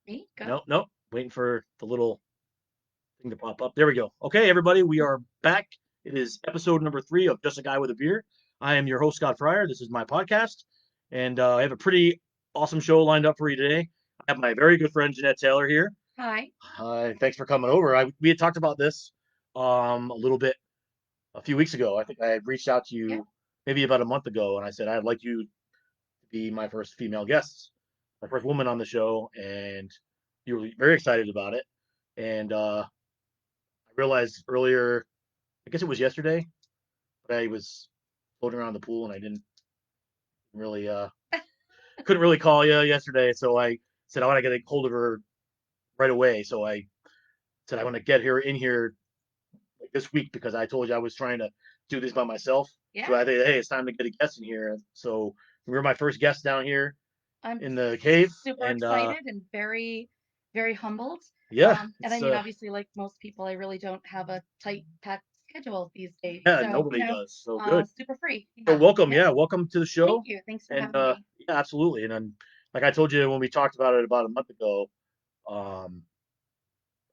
Me? Go. Nope, nope. Waiting for the little thing to pop up. There we go. Okay, everybody, we are back. It is episode number 3 of Just a Guy with a Beer. I am your host, Scott Fryer. This is my podcast, and I have a pretty awesome show lined up for you today. I have my very good friend Jeanette Taylor here. Hi. Hi, thanks for coming over. We had talked about this a little bit a few weeks ago. I think I had reached out to Yep. you maybe about a month ago, and I said I'd like you to be my first female guest, my first woman on the show, and you were very excited about it. And I realized earlier, I guess it was yesterday, but I was floating around the pool and I didn't really, couldn't really call you yesterday. So I said I want to get a hold of her right away. So I said I want to get her in here like this week because I told you I was trying to do this by myself. So Yeah. I think, hey, it's time to get a guest in here. So you're my first guest down here I'm in the cave, super and excited and very, very humbled. yeah, And I it's mean, obviously, like most people, I really don't have a tight packed schedule these days. yeah, So, nobody does. So good. super free. So Yeah. welcome, Yep. yeah, welcome to the Thank show. you. Thanks for And having me. yeah, absolutely. And then, like I told you when we talked about it about a month ago, um,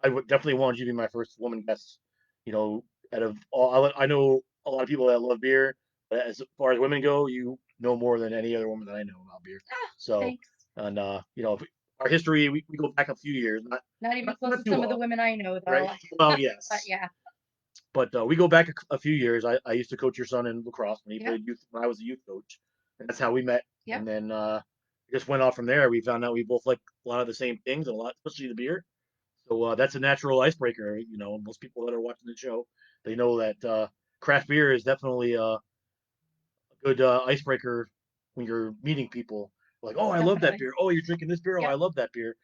I would definitely want you to be my first woman guest. You know, out of all, I know a lot of people that love beer, but as far as women go, you know more than any other woman that I know about beer. Ah, So, thanks. and our history, we go back a few years, not Not even not, close not to too some of the long, women I know, right? though. Well, But yes, yeah. but we go back a few years. I used to coach your son in lacrosse when he Yep. played youth when I was a youth coach, and that's how we met. Yep. And then it just went off from there. We found out we both like a lot of the same things, and a lot, especially the beer. So that's a natural icebreaker. You know, most people that are watching the show, they know that craft beer is definitely a good icebreaker when you're meeting people. Like, oh, I love that Definitely. beer. Oh, you're drinking this beer. Oh, I Yep. love that beer.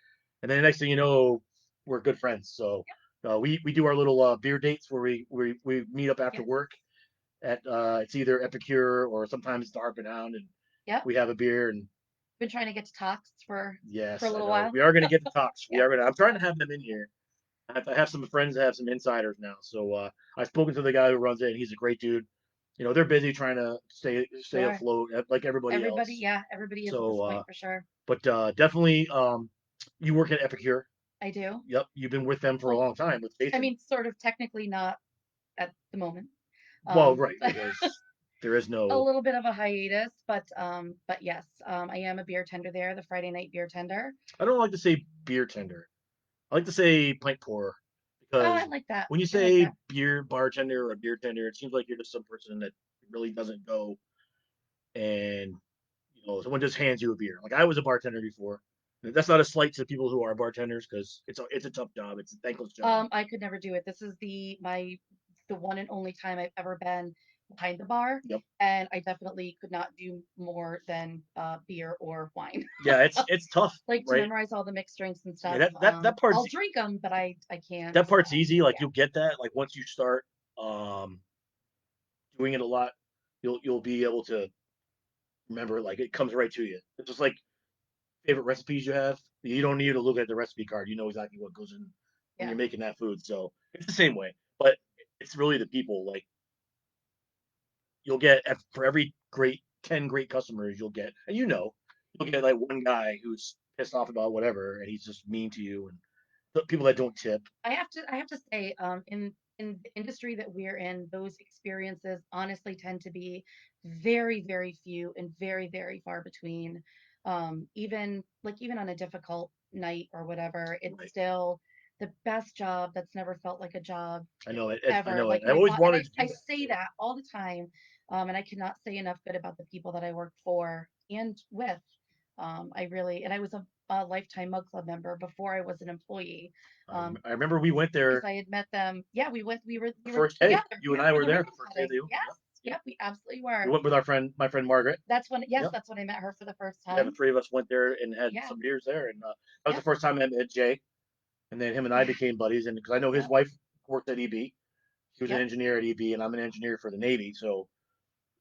And then the next thing you know, we're good friends. So we do our little beer dates where we meet up after Yes. work at it's either Epicure or sometimes it's the Harp and Hound, and Yep. we have a beer. And Been trying to get to talks for a yes, I little know while. we are going to get to talks. We Yep. are going to. I'm trying to have them in here. I have some friends that have some insiders now. So I've spoken to the guy who runs it, and he's a great dude. You know, they're busy trying to stay Sure. afloat like everybody Everybody, else. yeah, everybody is at So, this point for sure. but definitely, you work at Epicure. I do. Yep, you've been with them for a Well, long time with I Jason. mean, sort of technically not at the moment. Well, right, But there is a no. little bit of a hiatus, but yes, I am a beer tender there, the Friday night beer tender. I don't like to say beer tender. I like to say pint pourer Oh, I because like that. when you I like say that. beer bartender or beer tender, it seems like you're just some person that really doesn't go and someone just hands you a beer. Like I was a bartender before. That's not a slight to people who are bartenders because it's a tough job. It's a thankless job. I could never do it. This is the one and only time I've ever been behind the bar, Yep. and I definitely could not do more than beer or wine. Yeah, it's tough, Like to right? memorize all the mixed drinks and Yeah, stuff. that part's I'll drink them, but I can't. that part's easy. Like Yeah. you'll get that. Like once you start um doing it a lot, you'll be able to remember. Like it comes right to you. It's just like favorite recipes you have. You don't need to look at the recipe card. You know exactly what goes in when Yeah. you're making that food. So it's the same way, but it's really the people. Like you'll get for every great 10 great customers you'll get, and you'll get like one guy who's pissed off about whatever, and he's just mean to you, and the people that don't tip. I have to say, in the industry that we're in, those experiences honestly tend to be very, very few and very, very far between. Even on a difficult night or whatever, it's Right. still the best job that's never felt like a job I know it. I ever. know it. Like I my always boss, and wanted I, to do I that. say So that all the time. And I cannot say enough good about the people that I worked for and with. And I was a lifetime Mug Club member before I was an employee. Um, I remember we went because there I had met them. Yeah, the we were first day. together. You and Yeah, I for were the there ribbon the first day of cutting. the open. Yes, Yep. Yep. yep, we absolutely We were. went with my friend Margaret. Yes, Yep. that's when I met her for the first Yeah, the time. three of us went there and had Yeah, some beers there, and that was the yep, first time I met Jay, and then him and I became buddies, and because I know his yep, wife worked at EB, he was an yep. engineer at EB, and I'm an engineer for the Navy, so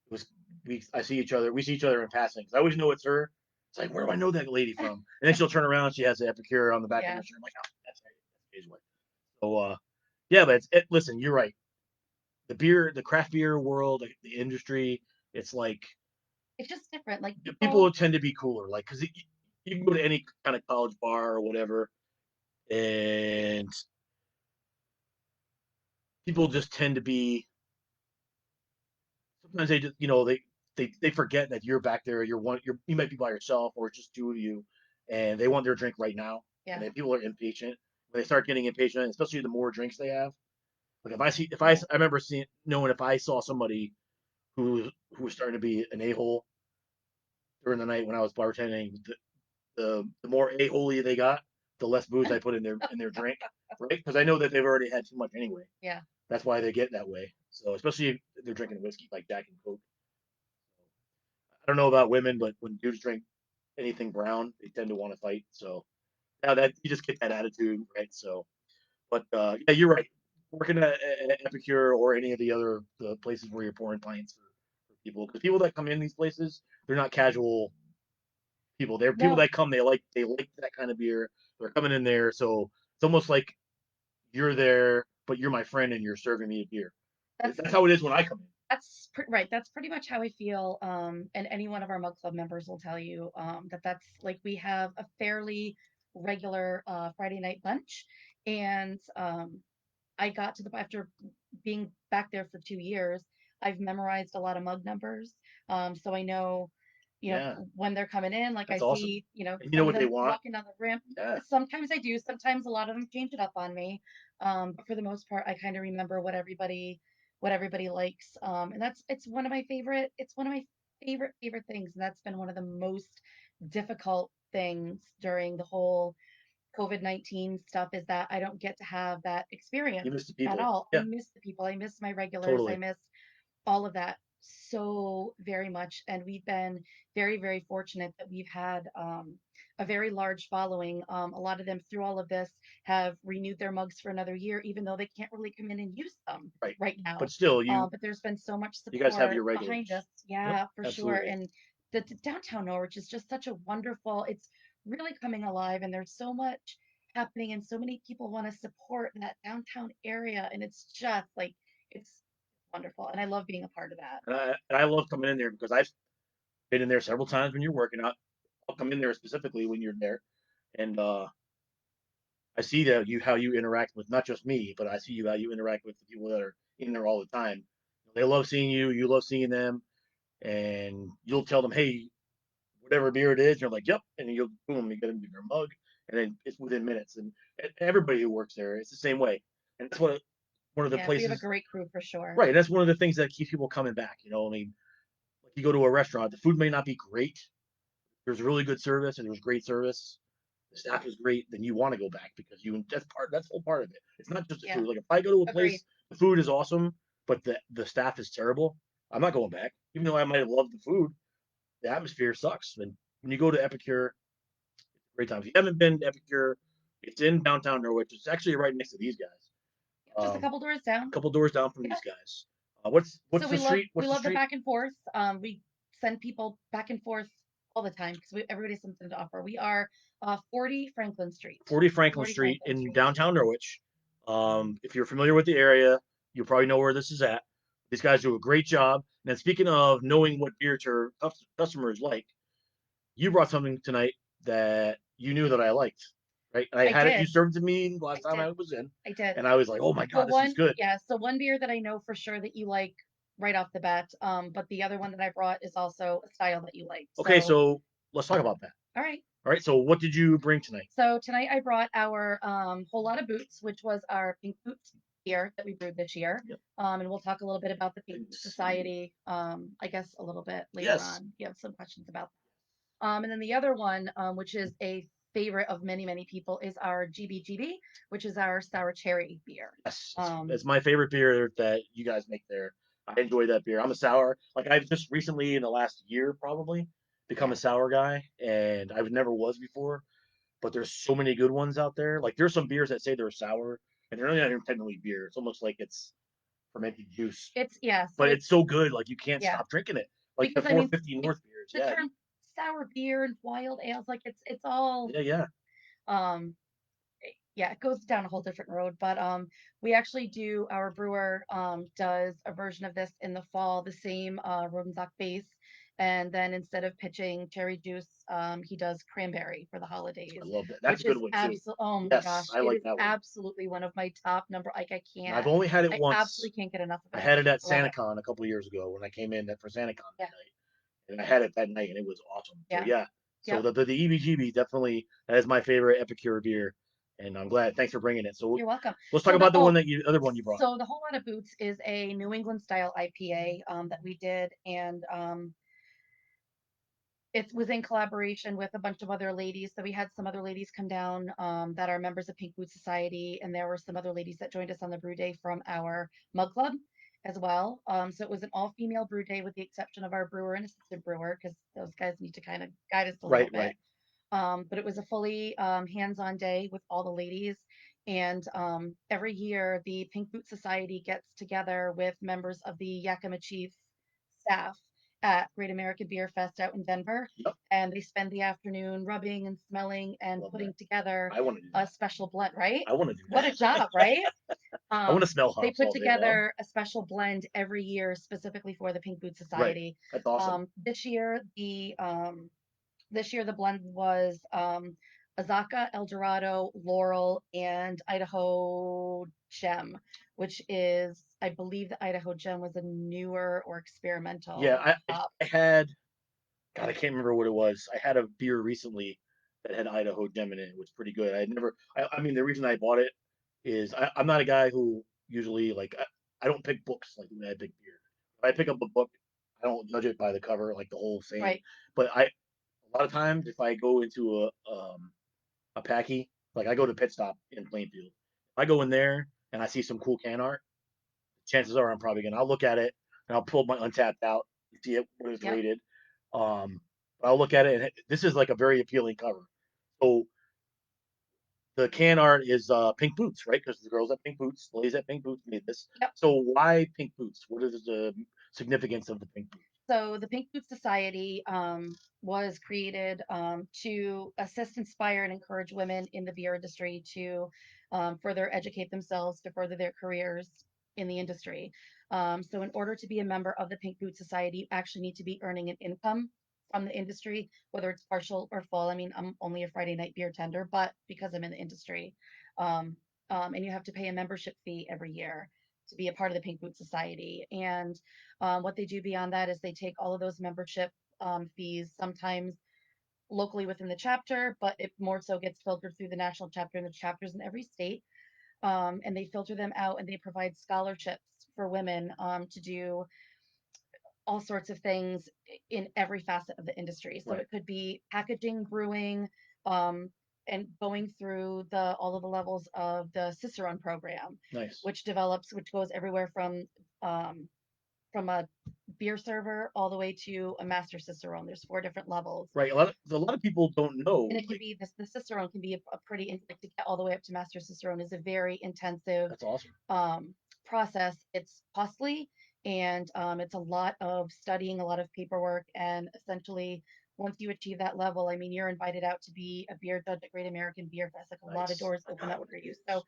it was we see each other in passing. 'Cause I always know it's her. It's like, where do I know that lady from? And then she'll turn around, she has the Epicure on the back of her Yeah, shirt. I'm like, oh, that's right, that's his wife. So yeah, but listen, you're right. The craft beer world, the industry, it's like it's just different. Like people people, tend to be cooler, like because you can go to any kind of college bar or whatever, and people just tend to be sometimes they just they forget that you're back there. You might be by yourself or just two of you, and they want their drink right now. And Yeah. then people are impatient. When they start getting impatient, especially the more drinks they have. Like Right. I remember seeing knowing if I saw somebody who was starting to be an a hole during the night when I was bartending, the more a hole they got, the less booze I put in their drink, right? Because I know that they've already had too much anyway. Yeah. That's why they get that way. So especially if they're drinking whiskey like Jack and Coke. I don't know about women, but when dudes drink anything brown, they tend to want to fight. So now that you just get that attitude, right? So, but yeah, you're right. Working at Epicure or any of the places where you're pouring pints for people, because people that come in these places, they're not casual people. They're people No, that come. They like that kind of beer. They're coming in there, so it's almost like you're there, but you're my friend and you're serving me a beer. that's That's how it is when I come in. right. That's pretty much how I feel. And any one of our mug club members will tell you that that's like we have a fairly regular Friday night lunch, and I got to the after being back there for 2 years, I've memorized a lot of mug numbers. So I know, Yeah, when they're coming in, like I that's awesome. see, And you know some of what they them want. walking down the ramp. Yeah, Sometimes I do, sometimes a lot of them change it up on me. But for the most part, I kind of remember what everybody likes. And it's one of my favorite things. And that's been one of the most difficult things during the whole COVID-19 stuff is that I don't get to have that you experience miss the at people. all. I Yeah, miss the people. I miss my regulars. I totally. miss all of that so very much. And we've been very, very fortunate that we've had a very large following. A lot of them through all of this have renewed their mugs for another year, even though they can't really come in and use them Right. right But now. still, But there's been so much you guys have support your behind us. regulars. Yep, Yeah, for sure. absolutely. And the downtown Norwich is just such a wonderful, it's really coming alive. And there's so much happening and so many people want to support that downtown area. And it's just like, it's wonderful, and I love being a part of that. And I love coming in there because I've been in there several times when you're working out. I'll come in there specifically when you're there, and I see that how you interact with not just me, but I see how you interact with the people that are in there all the time. They love seeing you. You love seeing them, and you'll tell them, "Hey, whatever beer it is," you're like, "Yep," and then you'll boom, you get them your mug, and then it's within minutes. And everybody who works there, it's the same way, and that's what one of the Yeah, we have a places, great crew for sure. right? That's one of the things that keeps people coming back. I mean, like you go to a restaurant, the food may not be great. There's really good service and there's great service. The staff is great, then you want to go back because that's the whole part of it. It's not just the Yeah, food. Like if I go to a agreed. place, the food is awesome, but the staff is terrible. I'm not going back, even though I might have loved the food. The atmosphere sucks. And when you go to Epicure, it's a great time. If you haven't been to Epicure, it's in downtown Norwich. It's actually right next to these guys. Yep, just a couple doors A down. couple doors down from Yep. these guys. What's So the we love street? we What's the love the street? back and forth. We send people back and forth all the time because everybody has something to offer. We are 40 Franklin Street. 40 Franklin 40 Street Franklin in Street. downtown Norwich. If you're familiar with the area, you probably know where this is at. These guys do a great job. And then speaking of knowing what beer to customers like, you brought something tonight that you knew that I liked, right? And I I had it. You did. served it to me last I time did. I was in, I did. and I was like, "Oh my god, Well, this is good." one beer that I know for sure that you like right off the bat. But the other one that I brought is also a style that you like. Okay, So, so let's talk about that. all right. All right, so what did you bring tonight? So tonight I brought our whole lot of boots, which was our Pink Boots beer that we brewed this year. Yep. And we'll talk a little bit about the Pink Boot Thanks. Society, I guess a little bit later Yes. on. You have some questions about that. And then the other one, which is a favorite of many, many people, is our GBGB, which is our sour cherry beer. Yes, Um, it's my favorite beer that you guys make there. I enjoy that beer. I'm a sour. Like I've just recently in the last year probably become yeah, a sour guy, and I never was before. But there's so many good ones out there. Like there's some beers that say they're sour, and they're not even technically beer. It's almost like it's fermented juice, it's yeah. So but it's so good, like you can't yeah, stop drinking it. Like the because I mean, 450 it, North beers. the Yeah, term sour beer and wild ales, like it's all yeah. um yeah, it goes down a whole different road. But we actually do our brewer does a version of this in the fall, the same Rodenzok base, And then instead of pitching cherry juice, he does cranberry for the I holidays, love that. That's a which good is one too. absolute. Oh my Yes, gosh, I it like is that one. absolutely one of my top number. Like And I've only had it I once. absolutely can't get enough of I it. had it at I love it. SantaCon a couple of years ago when I came in for SantaCon Yeah, that night, and I had it that night, and it was awesome. So yeah, yeah, so yep. the EBGB definitely that is my favorite Epicure beer, and I'm glad. Thanks for bringing it. So You're welcome. let's talk So the about the one that other one you brought. so the whole lot of boots is a New England style IPA that we did, and it was in collaboration with a bunch of other ladies. So we had some other ladies come down that are members of Pink Boot Society, and there were some other ladies that joined us on the brew day from our mug club as well. So it was an all-female brew day with the exception of our brewer and assistant brewer because those guys need to kind of guide us a little Right, bit. right. But it was a fully hands-on day with all the ladies. And every year, the Pink Boot Society gets together with members of the Yakima Chief staff at Great American Beer Fest out in Denver. Yep, And they spend the afternoon rubbing and smelling and love that. putting together I want to do a that. special blend, right? I want to do What a that. job, right? I want Um, to smell they hops put all day long. together a special blend every year specifically for the Pink Boot Right. Society. That's awesome. This year the blend was Azaka, El Dorado, Laurel, and Idaho Gem, which is, I believe the Idaho Gem was a newer or Yeah, experimental hop. I had God, I can't remember what it was. I had a beer recently that had Idaho Gem in it. It was pretty good. I never. I mean, the reason I bought it is I'm not a guy who usually like I don't pick books like when I pick beer. If I pick up a book, I don't judge it by the cover, like the whole thing. Right. But a lot of times if I go into a packy, like I go to Pit Stop in Plainfield, if I go in there and I see some cool can art, chances are I'm probably gonna. I'll look at it and I'll pull my Untapped out, see it what it's Yep. rated. Um, I'll look at it and this is like a very appealing cover. So the can art is pink boots, right? Because the girls at Pink Boots, ladies at Pink Boots made this. Yep. So why pink boots? What is the significance of the pink boots? So the Pink Boot Society was created to assist, inspire, and encourage women in the beer industry to further educate themselves to further their careers in the industry. So in order to be a member of the Pink Boot Society, you actually need to be earning an income from the industry, whether it's partial or full. I mean, I'm only a Friday night beer tender, but because I'm in the industry, um, and you have to pay a membership fee every year to be a part of the Pink Boot Society. And what they do beyond that is they take all of those membership fees, sometimes locally within the chapter, but it more so gets filtered through the national chapter and the chapters in every state. And they filter them out and they provide scholarships for women to do all sorts of things in every facet of the industry. So Right. it could be packaging, brewing, um, and going through all of the levels of the Cicerone program, Nice. which goes everywhere um, from a beer server all the way to a master cicerone. There's 4 different levels, Right. A lot of people don't and know. it can Like be this. The cicerone can be a pretty like to get all the way up to master cicerone is a very intensive that's awesome. um, process. It's costly, and it's a lot of studying, a lot of paperwork, and essentially. Once you achieve that level, I mean, you're invited out to be a beer judge at Great American Beer Fest. Like a lot of Nice. doors open up for you. So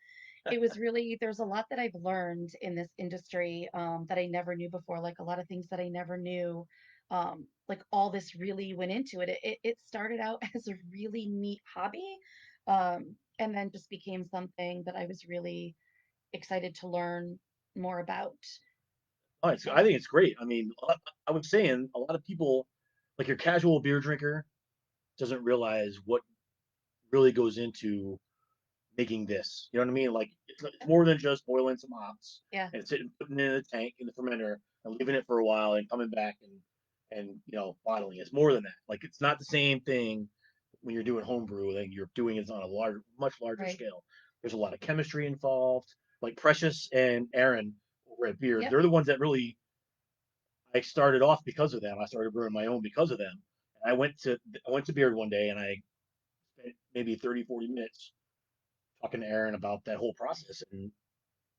it was really there's a lot that I've learned in this industry that I never knew before, like a lot of things that I never knew. Like all this really went into it. It started out as a really neat hobby, and then just became something that I was really excited to learn more about. Oh, I So think it's great. I mean, I was saying a lot of people, like your casual beer drinker, doesn't realize what really goes into making this. You know what I mean? Like it's more than just boiling some hops yeah, and sitting putting it in a tank in the fermenter and leaving it for a while and coming back and bottling. It's more than that. Like it's not the same thing when you're doing homebrew. Like you're doing it on a much larger right. scale. There's a lot of chemistry involved. Like Precious and Aaron over at Beard, Yep. they're the ones that really I started off because of them. I started brewing my own because of them. And I went to Beard one day and I spent maybe 30, 40 minutes talking to Aaron about that whole process, and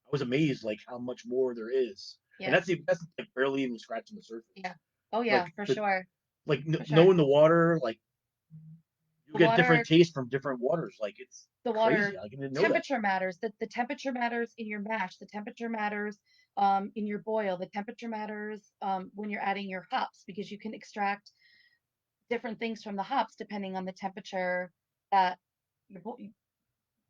I was amazed like how much more there is. And Yeah. that's like barely even scratching the surface. Yeah. Oh Like yeah, for the sure. For sure. knowing the water, like you The get different water tastes from different waters. Like it's the crazy. water I didn't know that. temperature matters. The temperature matters in your mash. The temperature matters in your boil, the temperature matters when you're adding your hops because you can extract different things from the hops depending on the temperature that your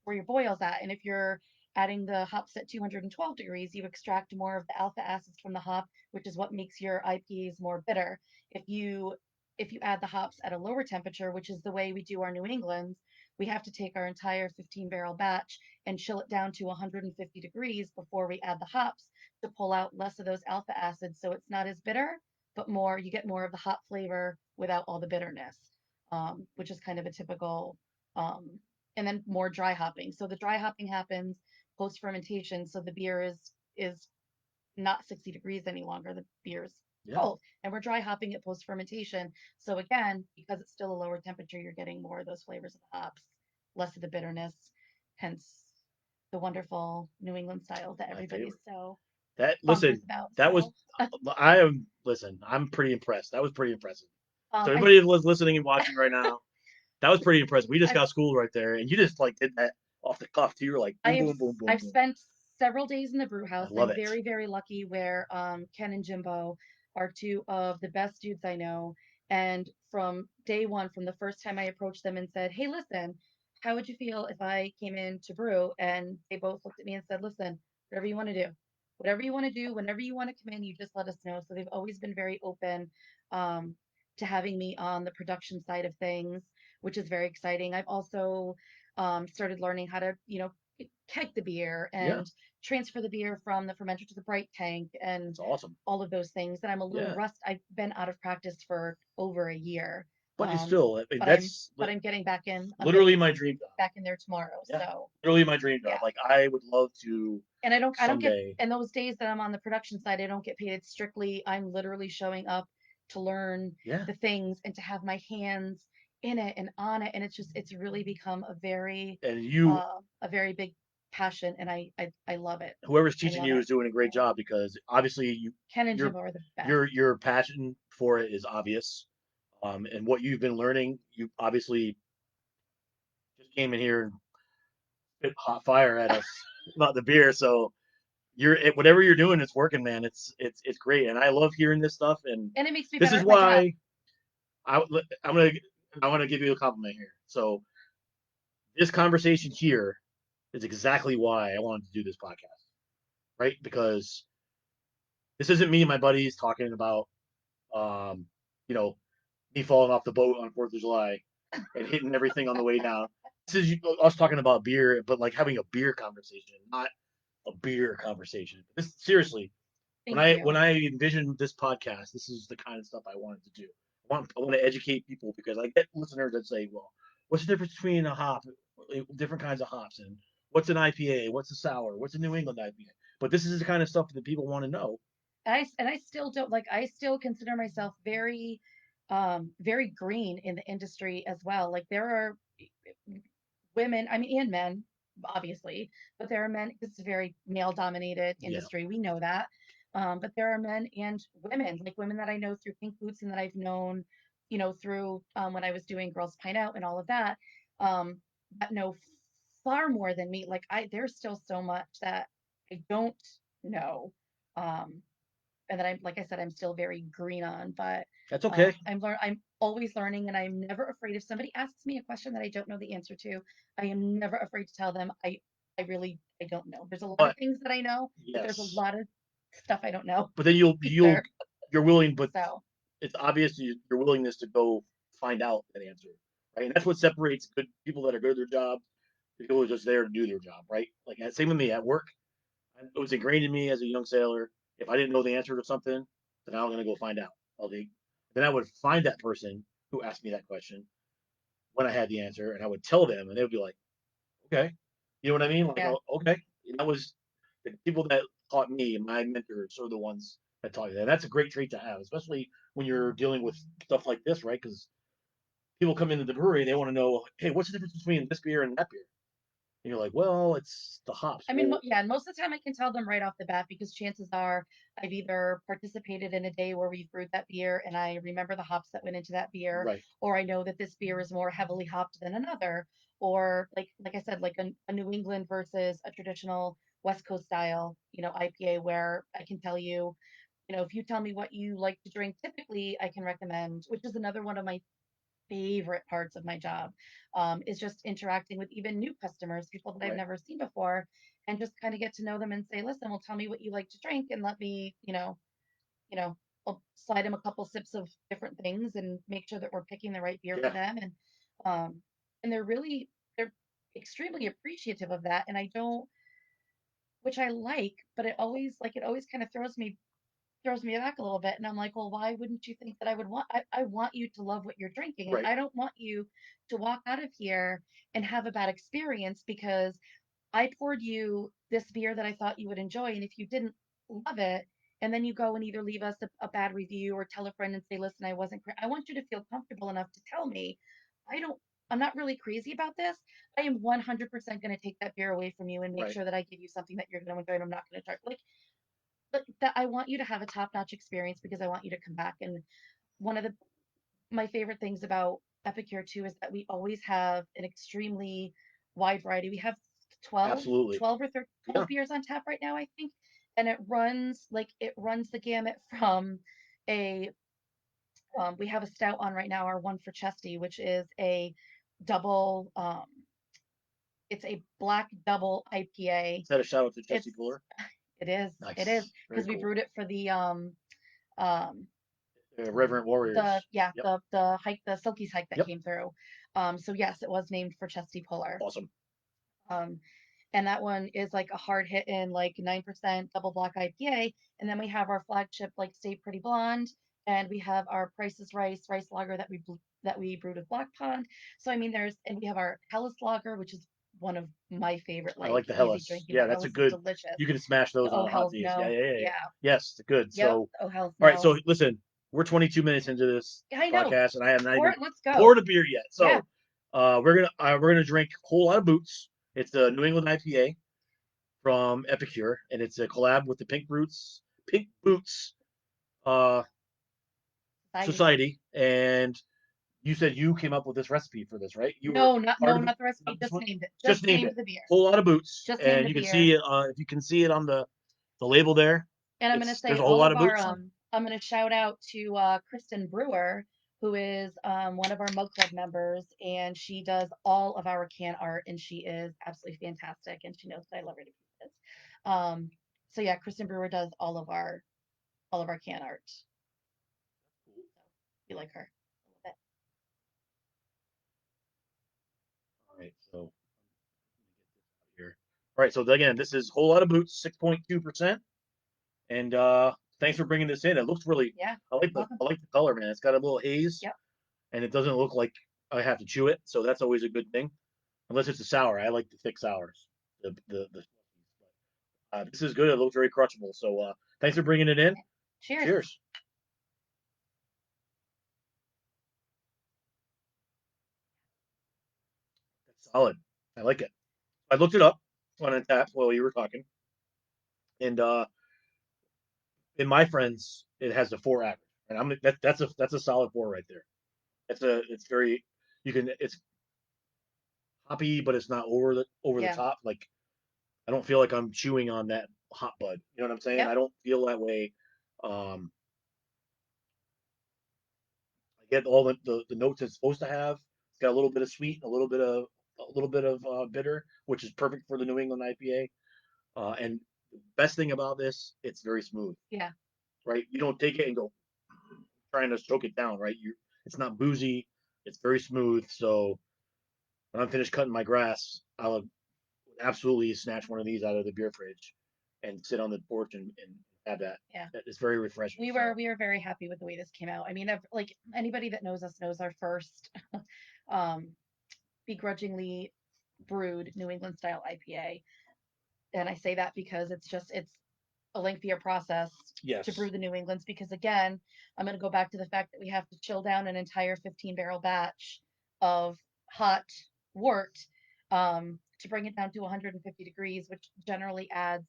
where your boil's at. And if you're adding the hops at 212 degrees, you extract more of the alpha acids from the hop, which is what makes your IPAs more bitter. If you add the hops at a lower temperature, which is the way we do our New Englands, we have to take our entire 15-barrel batch and chill it down to 150 degrees before we add the hops to pull out less of those alpha acids so it's not as bitter, but more you get more of the hop flavor without all the bitterness, which is kind of a typical um, and then more dry hopping. So the dry hopping happens post fermentation. So the beer is not 60 degrees any longer. The beer is Yeah. cold, and we're dry hopping it post fermentation. So again, because it's still a lower temperature, you're getting more of those flavors of the hops, less of the bitterness. Hence the wonderful New England styles that My everybody's favorite. so That bonkers listen, about. that was So I am listen. I'm pretty impressed. That was pretty impressive. So I everybody was listening and watching right now, that was pretty impressive. We just I've got schooled right there, and you just like did that off the cuff too. You're like boom, I've boom, boom, boom, I've boom. spent several days in the brew I house. love I'm it. very, very lucky where Ken and Jimbo are two of the best dudes I know. And from day one, from the first time I approached them and said, "Hey, listen, how would you feel if I came in to brew?" And they both looked at me and said, "Listen, whatever you want to do, whatever you want to do, whenever you want to come in, you just let us know." So they've always been very open um, to having me on the production side of things, which is very exciting. I've also started learning how to, keg the beer Yeah, and transfer the beer from the fermenter to the bright tank and it's awesome. all of those things. And I'm a little Yeah, rust. I've been out of practice for over a year, but it's um, still, I mean, but I'm that's but I'm getting back in. I'm literally getting my dream job. back in there tomorrow. Yeah, So literally my dream job. yeah, Like I would love to and I don't get someday. in those days that I'm on the production side. I don't get paid. It's strictly I'm literally showing up to learn Yeah, the things and to have my hands in it and on it. And it's really become and you, a very big passion, and I love it. whoever's I teaching love you it. is doing a great So job because obviously Ken and your Jimbo are the best. your passion for it is obvious. And what you've been learning, you obviously just came in here and spit hot fire at us about the beer. So whatever you're doing, it's working, man. It's great, and I love hearing this stuff. And And it makes me this better is at my job. why I, I'm gonna I want to give you a compliment here. So this conversation here is exactly why I wanted to do this podcast, right? Because this isn't me and my buddies talking about, um, you know, me falling off the boat on Fourth of July and hitting everything on the way down. This is us talking about beer, but like having a beer conversation, not a beer conversation. This seriously, when Thank I you. envisioned this podcast, this is the kind of stuff I wanted to do. I want to educate people because I get listeners that say, "Well, what's the difference between a hop, different kinds of hops, and what's an IPA, what's a sour, what's a New England IPA?" But this is the kind of stuff that people want to know. And I still don't like I still consider myself very very green in the industry as well. Like there are women, I mean, and men, obviously, but there are men, it's a very male dominated Yeah, industry. We know that. But there are men and women, like women that I know through Pink Boots and that I've known, through when I was doing Girls Pine Out and all of that, um, that know far more than me. Like there's still so much that I don't know. Um, and that I'm like I said, I'm still very green on, but that's okay. I'm always learning and I'm never afraid if somebody asks me a question that I don't know the answer to, I am never afraid to tell them I really I don't know. There's a lot of But things that I know, but there's a yes, lot of stuff I don't know but then either. you're willing, but So it's obvious your willingness to go find out that answer, right? And that's what separates good people that are good at their job, the people who are just there to do their job, right? Like same with me at work. It was ingrained in me as a young sailor. If I didn't know the answer to something, then I was gonna go find out. Then I would find that person who asked me that question when I had the answer, and I would tell them, and they would be like, "Okay," you know what I mean? Like, yeah. "Oh, okay." And that was the people that taught me, my mentors, are the ones that taught you. And that's a great trait to have, especially when you're dealing with stuff like this, right? Because people come into the brewery, they want to know, "Hey, what's the difference between this beer and that beer?" And you're like, "Well, it's the hops." I mean, Well, yeah, and most of the time I can tell them right off the bat because chances are I've either participated in a day where we've brewed that beer and I remember the hops that went into that beer, right, or I know that this beer is more heavily hopped than another, or like I said, like a New England versus a traditional West Coast style, IPA where I can tell you, if you tell me what you like to drink, typically I can recommend, which is another one of my favorite parts of my job, is just interacting with even new customers, people that I've Right. never seen before, and just kind of get to know them and say, listen, well, tell me what you like to drink and let me, you know, I'll slide them a couple sips of different things and make sure that we're picking the right beer for Yeah. them. Um, and they're extremely appreciative of that. And I don't, which I like, but it always kind of throws me back a little bit. And I'm like, well, why wouldn't you think that I would I want you to love what you're drinking. And Right. I don't want you to walk out of here and have a bad experience because I poured you this beer that I thought you would enjoy. And if you didn't love it, and then you go and either leave us a bad review or tell a friend and say, listen, I wasn't, I want you to feel comfortable enough to tell me, I don't, I'm not really crazy about this. I am 100% going to take that beer away from you and make Right. sure that I give you something that you're going to enjoy and I'm not going to charge. But that I want you to have a top notch experience because I want you to come back. And one of my favorite things about Epicure too is that we always have an extremely wide variety. We have 12, Absolutely. 12 or 13, 12 Yeah. beers on tap right now, I think. And it runs the gamut from a we have a stout on right now, our one for Chesty, which is a double it's a black double IPA. Is that a shout out to Jesse It's Puller? it is Nice. Very because we cool. brewed it for the um Reverent the Warriors. yeah, Yep. the Silkies hike that Yep. came through. So yes, it was named for Chesty Puller. Awesome. Um, and that one is like a hard hitting like 9% double black IPA. And then we have our flagship like Stay Pretty Blonde, and we have our Price's Rice lager that we brewed with Black Pond. So I mean, and we have our Hellas lager, which is one of my favorite I like like the easy Hellas. drinking. The Yeah, that's a Hellas is good. delicious. You can smash The those Oh on hot Hells days. Yeah, No, yeah, yeah, yeah. yeah, Yes, good. yep. So, Oh Hells all right. No. So, listen, we're 22 minutes into this Yeah, I know. podcast, and I have not Pour even it. Let's go. poured a beer yet. Yeah. So, we're gonna drink Whole Lot of Boots. It's a New England IPA from Epicure, and it's a collab with the Pink Boots, uh, Society. Society. And you said you came up with this recipe for this, right? You were No, not part no, of not the recipe. this Just one. named it. Just Just named named it. the beer. Whole Lot of Boots, Just named and the you can beer. see it. If you can see it on the label there, And I'm gonna it's there's say a whole all lot of of our boots. I'm gonna shout out to Kristen Brewer, who is one of our Mug Club members, and she does all of our can art, and she is absolutely fantastic, and she knows that I love her to pieces. Um, so yeah, Kristen Brewer does all of our can art. So you like her a little bit. All right, so here. All right, so again, this is whole lot of boots, 6.2%, and thanks for bringing this in. It looks really. Yeah, welcome. I like the color, man. It's got a little haze, Yep. and it doesn't look like I have to chew it, so that's always a good thing. Unless it's a sour, I like the thick sours. This is good. It looks very crushable. So thanks for bringing it in. Cheers. Cheers. That's solid. I like it. I looked it up on Untappd while you were talking, and in my friends, it has a 4 average, and that's a solid 4 right there. It's very it's hoppy, but it's not over the Yeah. top. Like I don't feel like I'm chewing on that hot bud. You know what I'm saying? Yep. I don't feel that way. Um, I get all the notes it's supposed to have. It's got a little bit of sweet, a little bit of bitter, which is perfect for the New England IPA. And the best thing about this, it's very smooth. Yeah. Right? You don't take it and go trying to choke it down. Right? It's not boozy. It's very smooth. So when I'm finished cutting my grass, I'll absolutely snatch one of these out of the beer fridge and sit on the porch and have that. Yeah. It's very refreshing. we were So we were very happy with the way this came out. I mean, like anybody that knows us knows our first um begrudgingly brewed New England style IPA. And I say that because it's a lengthier process to brew yes, the New Englands because again, I'm going to go back to the fact that we have to chill down an entire 15-barrel batch of hot wort to bring it down to 150 degrees, which generally adds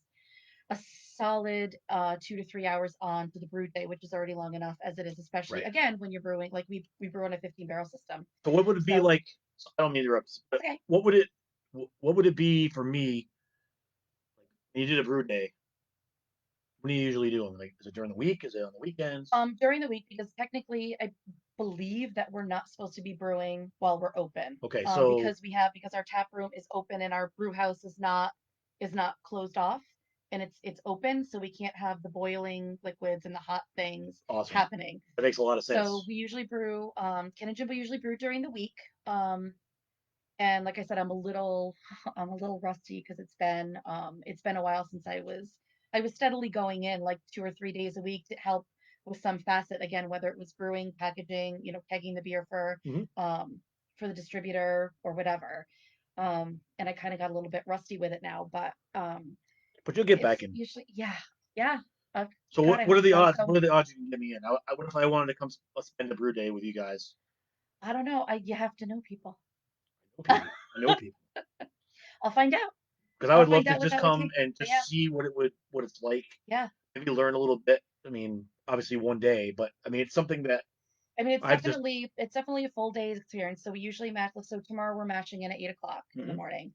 a solid 2 to 3 hours on to the brew day, which is already long enough as it is, especially right. again when you're brewing like we brew on a 15-barrel system. So what would it be So like? I don't mean to interrupt, but okay, what would it be for me And you did a brew day. What do you usually do? Like, is it during the week? Is it on the weekends? During the week, because technically I believe that we're not supposed to be brewing while we're open. Okay, so Because our tap room is open and our brew house is not closed off, and it's open, so we can't have the boiling liquids and the hot things awesome. happening. That makes a lot of So sense. we usually brew, Ken and Jim, we usually brew during the week. And like I said, I'm a little I'm a little rusty because it's been a while since I was steadily going in like 2 or 3 days a week to help with some facet again, whether it was brewing, packaging, kegging the beer Hmm. for the distributor or whatever. And I kind of got a little bit rusty with it now, but But you'll get back it's in. usually, yeah, yeah. Uh, So God, what I what are hope the so. odds? So What are the odds you can get me in? What if I wanted to come spend a brew day with you guys? I don't know. You have to know people. I know people. I know people. I'll find out. Because I I'll would love find to out what just that would come take. and But just see what it's like. yeah. Maybe learn a little bit. I mean, obviously one day, but I mean it's something that I mean, I've just. it's definitely a full day's experience. So we usually match. So tomorrow we're matching in at 8 o'clock in the Mhm. morning.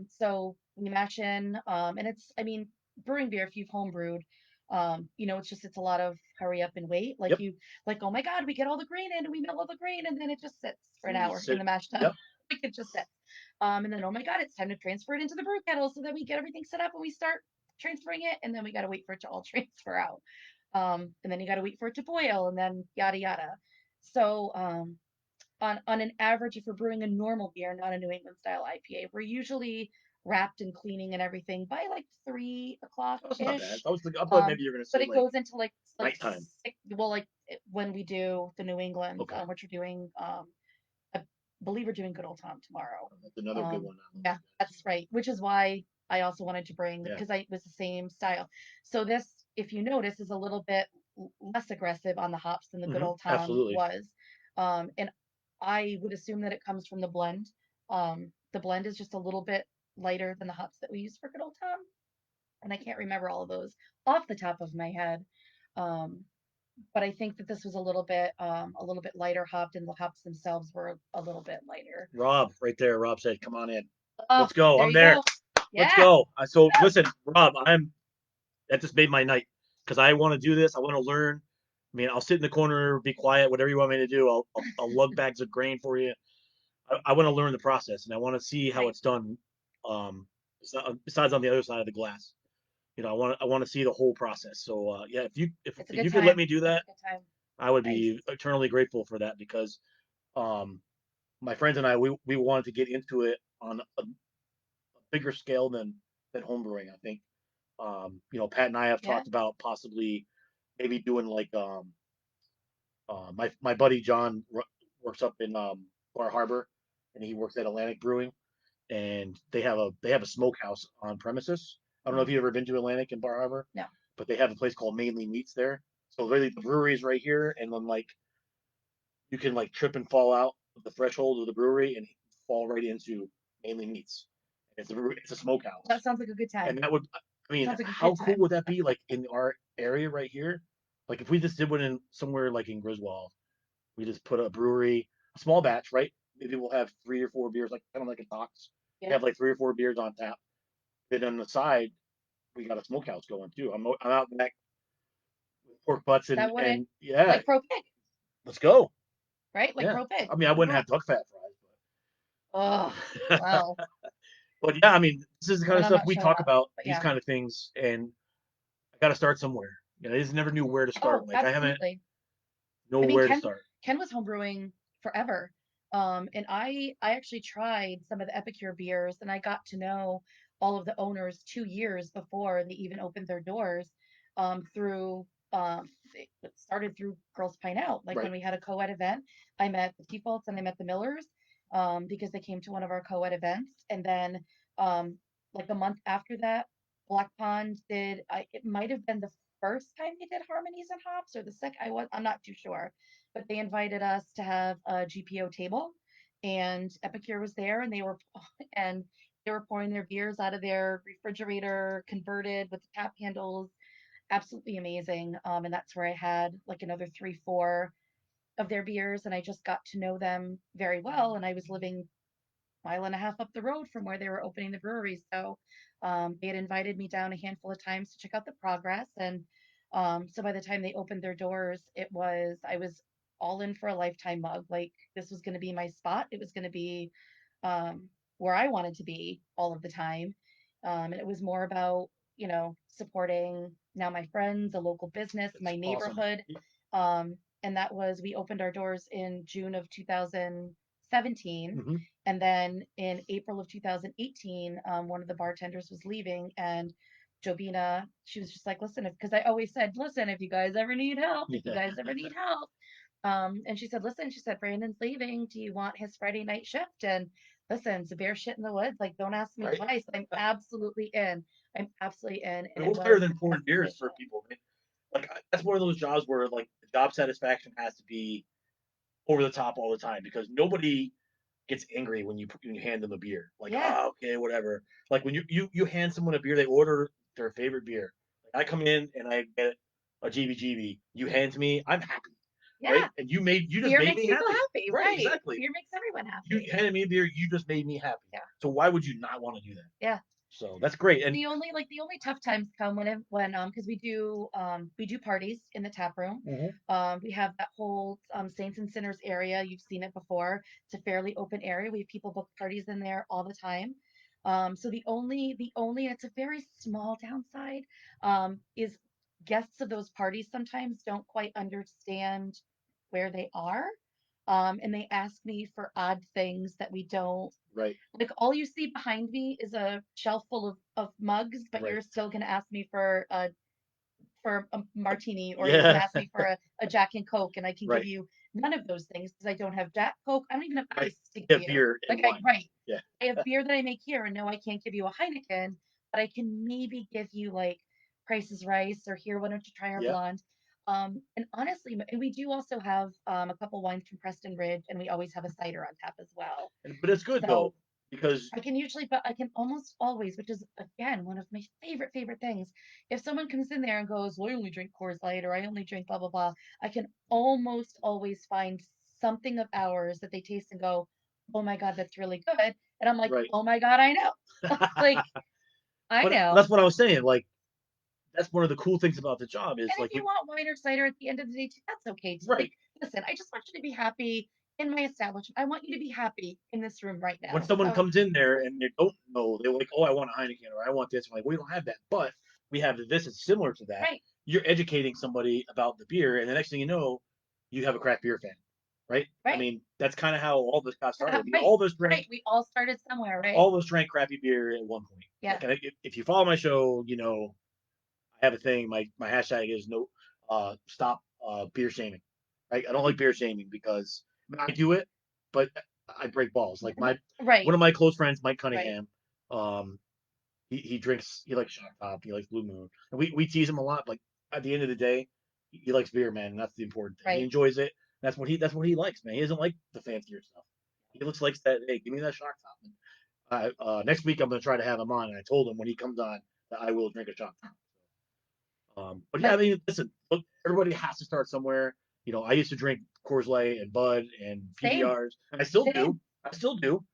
So we match in, and I mean, brewing beer if you've home brewed, it's a lot of hurry up and wait. Yep. Like, oh my God, we get all the grain in and we mill all the grain, and then it just sits for an You hour just in sit. the mash tub. Yep. Like it just sits. And then oh my God, it's time to transfer it into the brew kettle. So then we get everything set up and we start transferring it, and then we got to wait for it to all transfer out. And then you got to wait for it to boil, and then yada yada. So, on an average, if we're brewing a normal beer, not a New England style IPA, we're usually wrapped and cleaning and everything by like 3 o'clock That's not bad. ish. I thought maybe you were gonna But say it like goes into like nighttime. six, well, when we do the New England, Okay. which we're doing, I believe we're doing Good Old Tom tomorrow. That's another good one. I love Yeah, you guys. that's right. Which is why I also wanted to bring, Yeah. because I was the same style. So this, if you notice, is a little bit less aggressive on the hops than the Good Old Tom Absolutely. was. And I would assume that it comes from the blend. The blend is just a little bit lighter than the hops that we use for Good Old Tom, and I can't remember all of those off the top of my head. Um, but I think that this was a little bit lighter hopped, and the hops themselves were a little bit lighter. Rob, right there. Rob said, "Come on in. Oh, Let's go. there I'm you there. go. Let's Yeah. go." So listen, Rob, that just made my night because I want to do this. I want to learn. I mean, I'll sit in the corner, be quiet, whatever you want me to do. I'll lug bags of grain for you. I want to learn the process and I want to see how Right. it's done. Um, besides on the other side of the glass, I want to see the whole process. So yeah, It's a if good you could let time. me do It's that, a good time. I would Nice. be eternally grateful for that because um, my friends and I we wanted to get into it on a bigger scale than homebrewing. I think Pat and I have Yeah. talked about possibly maybe doing like my buddy John works up in Bar Harbor, and he works at Atlantic Brewing, and they have a smokehouse on premises. I don't know if Mm, you've ever been to Atlantic in Bar Harbor, no. but they have a place called Mainly Meats there. So really, the brewery is right here, and then like you can like trip and fall out of the threshold of the brewery and fall right into Mainly Meats. It's a That smokehouse, sounds like a good and time. that would, I mean, Sounds like a how good cool time. would that be? Like in our area right here, like if we just did one in somewhere like in Griswold, we just put a brewery, a small batch, right? Maybe we'll have 3 or 4 beers, like kind of like a Doc's. We Yeah. have like 3 or 4 beers on tap. Then on the side, we got a smokehouse going too. I'm out back with pork butts That wouldn't and yeah, like pro pig, let's go. right? Like Yeah, pro pig. I mean, I Like wouldn't pro. have duck fat Oh, fries, but well, but yeah, I mean, this is the kind then of I'm stuff not we showing talk up. about. But These yeah. kind of things, and I got to start somewhere. I just never knew where to start. Oh, Like I haven't absolutely. know I mean, where to Ken start. Ken was homebrewing forever. And I actually tried some of the Epicure beers, and I got to know all of the owners 2 years before they even opened their doors. Through it started through Girls Pine Out. Like when Right. we had a co-ed event, I met the Defaults and I met the Millers, because they came to one of our co-ed events, and then um, like a month after that, Black Pond did. It might have been the first time they did harmonies and hops, or the second. I'm not too sure, but they invited us to have a GPO table, and Epicure was there, and and they were pouring their beers out of their refrigerator converted with the tap handles. Absolutely amazing. And that's where I had like another 3, 4 of their beers, and I just got to know them very well. And I was living mile and a half up the road from where they were opening the brewery. So they had invited me down a handful of times to check out the progress. And so by the time they opened their doors, I was all in for a lifetime mug. Like this was going to be my spot. It was going to be where I wanted to be all of the time. And it was more about, supporting now my friends, a local business, It's my awesome. neighborhood. And that was, we opened our doors in June of 2017. Hmm. And then in April of 2018, one of the bartenders was leaving, and Jovina, she was just like, listen, because I always said, listen, if you guys ever need help, if you Yeah. guys ever need help. And she said, listen, she said, Brandon's leaving. Do you want his Friday night shift? And listen, it's a bear shit in the woods. Like, don't ask me Right. twice. I'm absolutely in. I'm absolutely in. I And mean, it what's better was than pouring beers for beneficial. people? I mean, like that's one of those jobs where like the job satisfaction has to be over the top all the time because nobody gets angry when you hand them a beer. Like, Yeah. oh, okay, whatever. Like when you hand someone a beer, they order their favorite beer. Like, I come in and I get a GBGB. You hand to me, I'm happy, right? Yeah. And you just Beer made makes me people happy, happy. right? Right. Exactly. Beer makes everyone You happy. handed me a beer, you just made me happy. Yeah. So why would you not want to do that? Yeah. So that's great. And The only tough times come when because we do parties in the tap room. Mhm. We have that whole Saints and Sinners area. You've seen it before. It's a fairly open area. We have people book parties in there all the time. So the only it's a very small downside is guests of those parties sometimes don't quite understand where they are. And they ask me for odd things that we don't Right, like. All you see behind me is a shelf full of mugs, but right. you're still gonna ask me for a martini, or you're gonna Yeah, ask me for a Jack and Coke, and I can give right, you none of those things because I don't have Jack Coke. I don't even have right. ice to give Yeah, you. beer and Like I wine. right. Yeah, I have beer that I make here, and no, I can't give you a Heineken, but I can maybe give you like Price is Rice, or here, why don't you try our yeah. blonde? And honestly, and we do also have a couple wines from Preston Ridge, and we always have a cider on tap as well. But it's good though So because but I can almost always, which is again one of my favorite things. If someone comes in there and goes, "Well, I only drink Coors Light," or "I only drink blah blah blah," I can almost always find something of ours that they taste and go, "Oh my God, that's really good." And I'm like, right. "Oh my God, I know." Like, I But know. that's what I was saying. Like that's one of the cool things about the job is And if like you want wine or cider at the end of the day, too, that's okay too. Like, right listen, I just want you to be happy in my establishment. I want you to be happy in this room right when now. someone So, comes in there and they don't know, they're like, "Oh, I want a Heineken or I want this." I'm like, "We don't have that, but we have this. It's similar to that." right, You're educating somebody about the beer, and the next thing you know, you have a craft beer fan, right? I right, mean, that's kind of how all this got started. We right, all of us drank right. We all started somewhere, right? all of us drank crappy beer at one point. Yeah. Like, and if you follow my show, I have a thing. My hashtag is no stop beer shaming. Right? I don't like beer shaming because I, mean, I do it, but I break balls. Like my Right, one of my close friends, Mike right, Cunningham, um, he drinks. He likes Shock Top. He likes Blue Moon, and we tease him a lot. Like at the end of the day, he likes beer, man. And that's the important thing. He right. enjoys it. That's what he likes, man. He doesn't like the fancier stuff. He just likes that. Hey, give me that Shock Top. Next week I'm gonna try to have him on, and I told him when he comes on that I will drink a Shock Top. But yeah, I But mean, listen, look, everybody has to start somewhere. I used to drink Coors Light and Bud and same, PBRs, and I still do. same. I still do.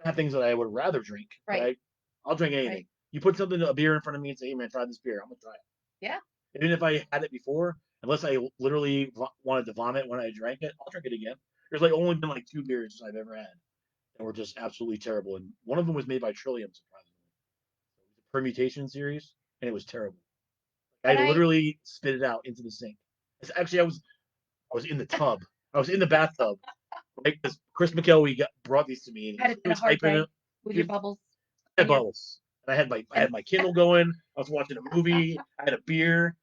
I have things that I would rather drink, but Right, I'll drink anything. right. You put a beer in front of me and say, "Hey man, try this beer." I'm gonna try it, Yeah. even if I had it before. Unless I literally wanted to vomit when I drank it, I'll drink it again. There's like only been like two beers I've ever had, and were just absolutely terrible. And one of them was made by Trillium, surprisingly. It was a permutation series, and it was terrible. I And I literally spit it out into the sink. Actually, I was in the tub. I was in the bathtub, right? Because Chris McKelvey had brought these to me, and he had was, it he been a was hard hyping day it. with He your was bubbles I had and your bubbles, and I had and my Kindle going. I was watching a movie. I had a beer,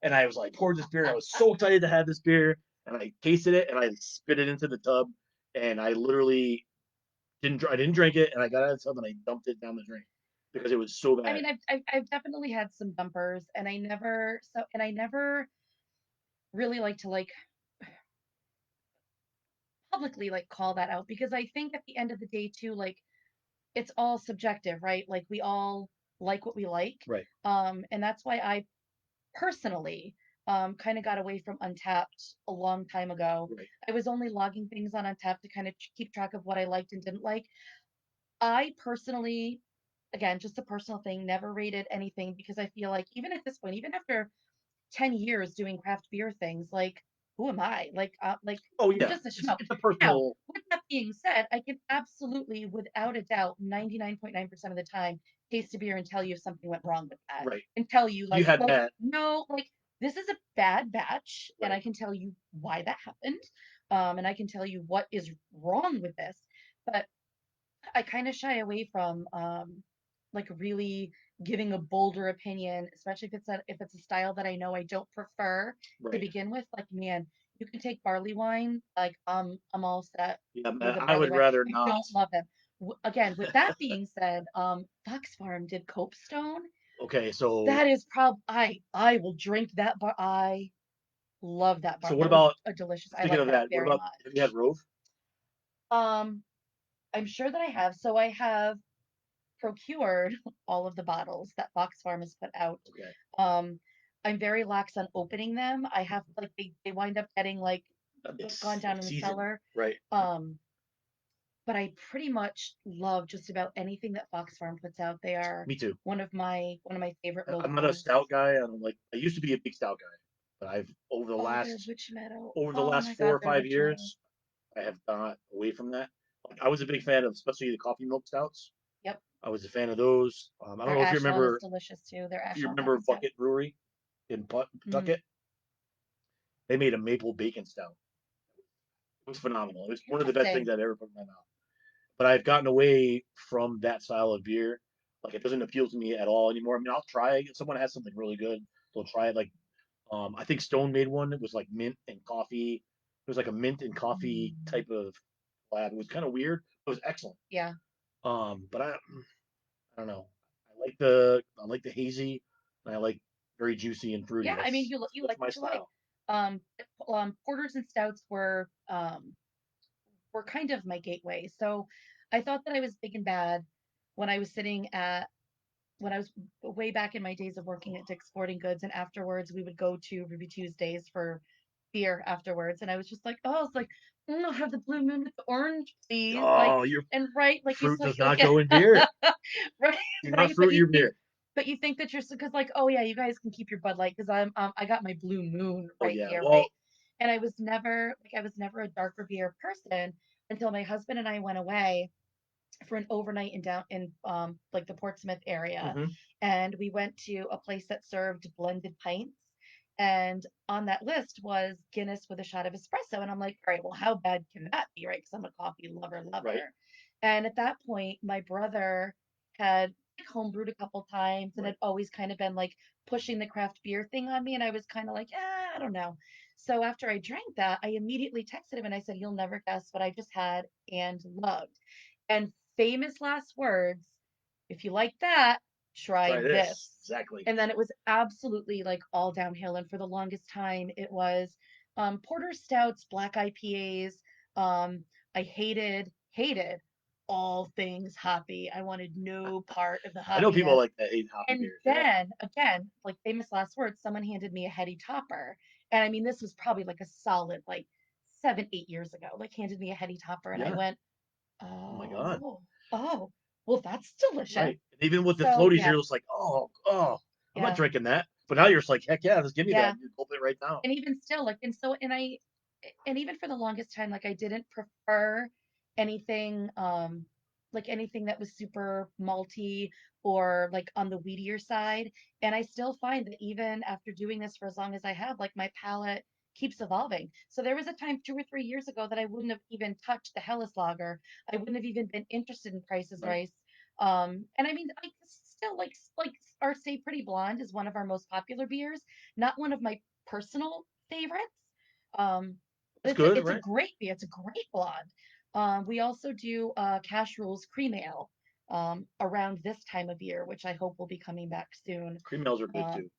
and I was like poured this beer. And I was so excited to have this beer, and I tasted it, and I spit it into the tub, and I literally I didn't drink it, and I got out of the tub and I dumped it down the drain because it was so I bad. mean, I've definitely had some dumpers, and I never really like to like publicly like call that out, because I think at the end of the day too, like it's all subjective, right? Like we all like what we like. Right. And that's why I personally kind of got away from Untapped a long time ago. Right. I was only logging things on Untapped to kind of keep track of what I liked and didn't like. I personally, again, just a personal thing, never rated anything because I feel like even at this point, even after 10 years doing craft beer things, like who am I? Like Oh I'm yeah, just a it's schmo. it's a Now, personal. with that being said, I can absolutely, without a doubt, 99.9% of the time, taste a beer and tell you if something went wrong with that. Right. And tell you You like, had well, that. no, like this is a bad batch, and I Right. can tell you why that happened. And I can tell you what is wrong with this. But I kind of shy away from like really giving a bolder opinion, especially if it's a style that I know I don't prefer to Right. begin with. Like, man, you can take barley wine, like I'm all set Yeah, man, with a I barley would wine. rather I not. don't love them. Again, with that being said, Fox Farm did Copestone. Okay, so That is I will drink that bar. I love that bar. what That was about, a delicious. I speaking like of that that? What very about, have you had much. Rove? Um, I'm sure that I have. So I have procured all of the bottles that Fox Farm has put out. Okay, Um, I'm very lax on opening them. I have like they wind up getting like gone down it's in the seasoned, cellar. right? Um, but I pretty much love just about anything that Fox Farm puts out. They are Me too. one of my favorite I'm not a locals. stout guy. I'm like, I used to be a big stout guy, but I've Oh, their witch meadow. over the Oh last my four God, or their five witch meadow. years, I have gone away from that. Like, I was a big fan of, especially the coffee milk stouts. Yep, I was a fan of those. I don't their know ash melt is delicious too. Their if ash you malt remember coffee stout. Bucket Brewery in Mm, Pawtucket. They made a maple bacon stout. It was phenomenal. It was one of the best things interesting. I've ever put in my mouth. But I've gotten away from that style of beer. Like it doesn't appeal to me at all anymore. I mean, I'll try it. If someone has something really good, they'll try it. Like I think Stone made one. It was like mint and coffee. It was like a mint and coffee Mm, type of lab. It was kind of weird. It was excellent. yeah. But I don't know. I like the hazy, and I like very juicy and fruity. Yeah, I mean, you That's like my what you like. style. Um, porters and stouts were kind of my gateway. So I thought that I was big and bad when I was sitting at when I was way back in my days of working at Dick's Sporting Goods, and afterwards we would go to Ruby Tuesdays for beer afterwards, and I was just like, oh, it's like, I'll have the blue moon with the orange, please, like, Oh, your and right, like you fruit like, does not go in beer. right, Do not right, but fruit you your think. beer. But you think that you're because like, oh yeah, you guys can keep your Bud Light because I got my Blue Moon Oh right yeah. here, Well, right? And I was never a darker beer person until my husband and I went away for an overnight in down in like the Portsmouth area, mhm, and we went to a place that served blended pints. And on that list was Guinness with a shot of espresso. And I'm like, all right, well, how bad can that be, right? Because I'm a coffee lover, right, lover. And at that point, my brother had like homebrewed a couple times and right. had always kind of been like pushing the craft beer thing on me. And I was kind of like, I don't know. So after I drank that, I immediately texted him and I said, you'll never guess what I just had and loved. And famous last words, if you like that, try Try this. this. Exactly. And then it was absolutely like all downhill. And for the longest time, it was porter stouts, black IPAs. Um, I hated all things hoppy. I wanted no part of the I know people hoppiness. like that hate hoppy And beers. Yeah. then again, like famous last words, someone handed me a heady topper. And I mean, this was probably like a solid like 7, 8 years ago, like handed me a heady topper. And I Yeah. went, Oh my God. oh, oh, well, that's delicious. Right. And even with the So floaties, yeah, you're just like, oh, I'm not yeah, drinking that. But now you're just like, heck yeah, just give me that. yeah. And you gulp it right down. And even still, like, and even for the longest time, like, I didn't prefer anything, like anything that was super malty or like on the weedier side. And I still find that even after doing this for as long as I have, like, my palate keeps evolving. So there was a time 2 or 3 years ago that I wouldn't have even touched the Hellas Lager. I wouldn't have even been interested in Price's Right. Rice. And I mean, I still like our Stay Pretty Blonde is one of our most popular beers, not one of my personal favorites. Um, but It's good, it's a right? great beer. It's a great blonde. We also do Cash Rules Cream Ale around this time of year, which I hope will be coming back soon. Cream ales are good Um, too.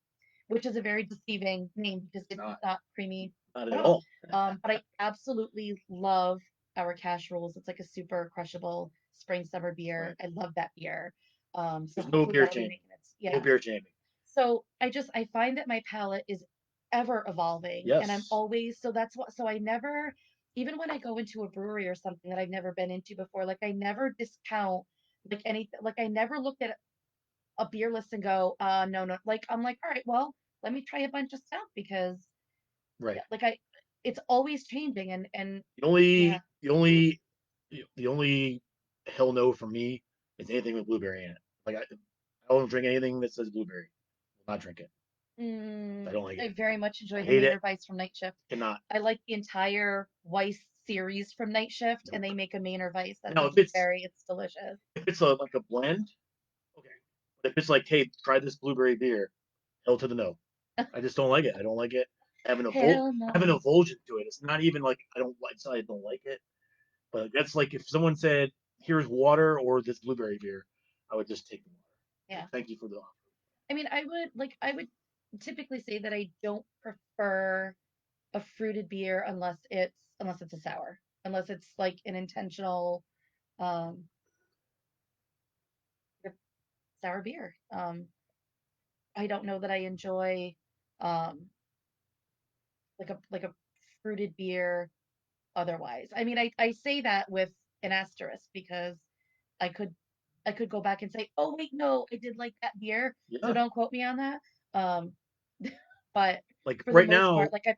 which is a very deceiving name because It's it's not. not creamy Not at at all. all. But I absolutely love our Cash Rules. It's like a super crushable spring summer beer. Right. I love that beer. So There's no hopefully beer that'll be shaming. making it. No Yeah. beer shaming. So I find that my palate is ever evolving, and I'm Yes. always, so that's what, so I never, even when I go into a brewery or something that I've never been into before, like I never discount like anything, like I never look at a beer list and go, no, no, like I'm like, all right, well, let me try a bunch of stuff because Right. yeah, like it's always changing, and The yeah. only the only the only hell no for me is anything with blueberry in it. Like I don't drink anything that says blueberry. Will not drink it. I don't like I it. very much I enjoy the hate it. Maynard Weiss from Night Shift. Cannot. I like the entire Weiss series from Night Shift, and Nope. they make a Maynard Weiss that's Now a blueberry. It's delicious. if it's a like a blend, okay. But if it's like, hey, try this blueberry beer, hell to the no. I just don't like it. I don't like it. Hell I have an no. avulsion to it. It's not even like I don't like. It's not I don't like it. But that's like if someone said, "Here's water or this blueberry beer," I would just take the water. Like, Yeah. thank you for the offer. I mean, I would typically say that I don't prefer a fruited beer unless it's a sour. Unless it's like an intentional um sour beer. I don't know that I enjoy um like a fruited beer otherwise. I mean, I say that with an asterisk because I could I could go back and say, oh wait, no, I did like that beer, so Yeah, don't quote me on that. Um, but like for the right most now, part, like if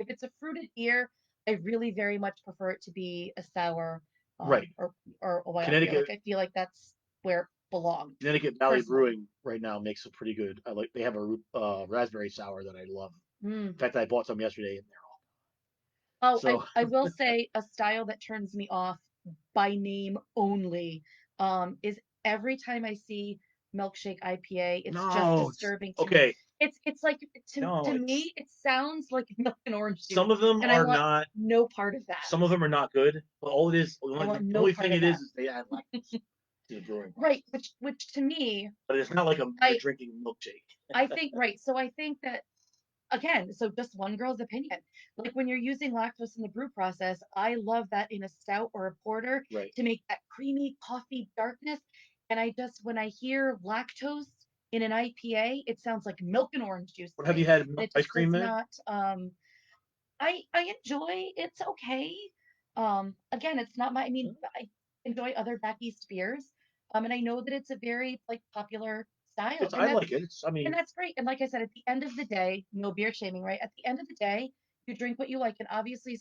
it's a fruited beer, I really very much prefer it to be a sour right. or a wild beer. Connecticut Like I feel like that's where it belongs Connecticut Valley personally. Brewing right now makes a pretty good. I like they have a raspberry sour that I love. Mm. In fact, I bought some yesterday and they're all Oh, so I will say a style that turns me off by name only is every time I see milkshake IPA, it's just no. It's disturbing to me. okay. It's like No, to it's me it sounds like milk and orange juice, some of them and I are want not. no part of that. Some of them are not good. But all it is, I the want no only part thing of it that. is they add lactose to the brewing Right, process. which to me, But it's not like you're I drinking milkshake. I think right. So I think that again, so just one girl's opinion. Like when you're using lactose in the brew process, I love that in a stout or a porter Right. to make that creamy coffee darkness. And I just, when I hear lactose in an IPA, it sounds like milk and orange juice What to have you me. had And it ice just does cream in? not, I enjoy, it's okay. Again, it's not my, I mean, I enjoy other back east beers. And I know that it's a very like popular style. It's I like it. It's I And mean that's great. And like I said, at the end of the day, no beer shaming, right? At the end of the day, you drink what you like. And obviously,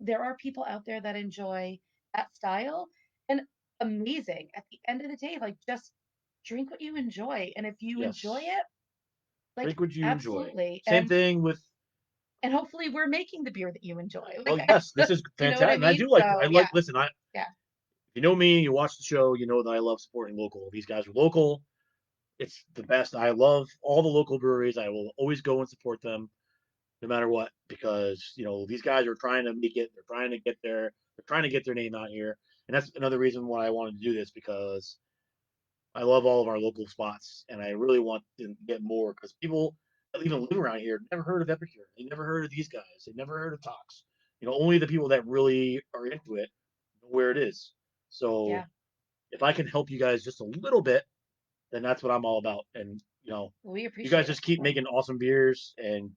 there are people out there that enjoy that style. And amazing. At the end of the day, like just drink what you enjoy. And if you enjoy yes. it, like Drink what you enjoy. absolutely. Same thing with And hopefully we're making the beer that you enjoy. well, Like, yes, this is you know what fantastic. I And I mean? do like I So like yeah, listen, I yeah, you know me, you watch the show, you know that I love supporting local. These guys are local. It's the best. I love all the local breweries. I will always go and support them no matter what because, these guys are trying to make it. They're trying to get they're trying to get their name out here. And that's another reason why I wanted to do this because I love all of our local spots, and I really want to get more because people that even live around here never heard of Epicure. They never heard of these guys. They never heard of Tox. Only the people that really are into it know where it is. So yeah. if I can help you guys just a little bit, then that's what I'm all about. And We you guys appreciate it. just keep making awesome beers, and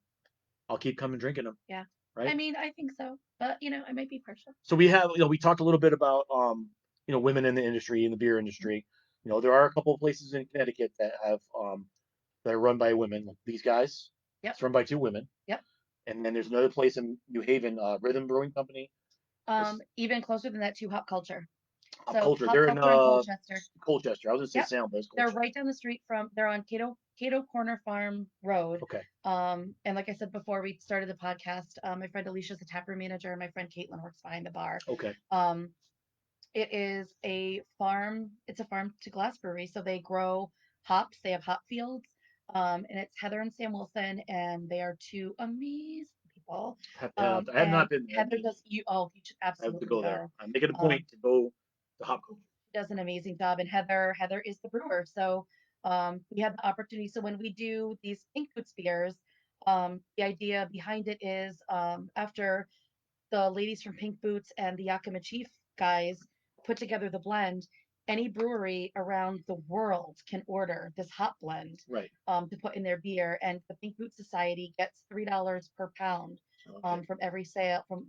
I'll keep coming drinking them. Yeah. I Right. mean, I think so. But I might be partial. So we talked a little bit about women in the industry, in the beer Mhm. industry. There are a couple of places in Connecticut that have that are run by women. Like these guys, Yep. it's run by two women. Yep. And then there's another place in New Haven, Rhythm Brewing Company. This Even closer than that to Hop Culture. Hop So Culture. Hop They're in Culture in Colchester. Colchester. I was gonna say Yep. Salem, but it's They're Colchester. right down the street from, they're on Cato Corner Farm Road. Okay. And like I said before we started the podcast, my friend Alicia's the taproom manager and my friend Caitlin works behind the bar. Okay. Um, it is it's a farm to glass brewery. So they grow hops, they have hop fields. And it's Heather and Sam Wilson, and they are two amazing people. I have And not been there. Heather does you should I have to absolutely go there. go. I'm making a Um, point to go to Hop Culture. does an amazing job, and Heather is the brewer. So we had the opportunity. So when we do these pink boots beers, the idea behind it is after the ladies from Pink Boots and the Yakima Chief guys put together the blend, any brewery around the world can order this hop blend Right. to put in their beer, and the Pink Boot Society gets $3 per pound Okay. from the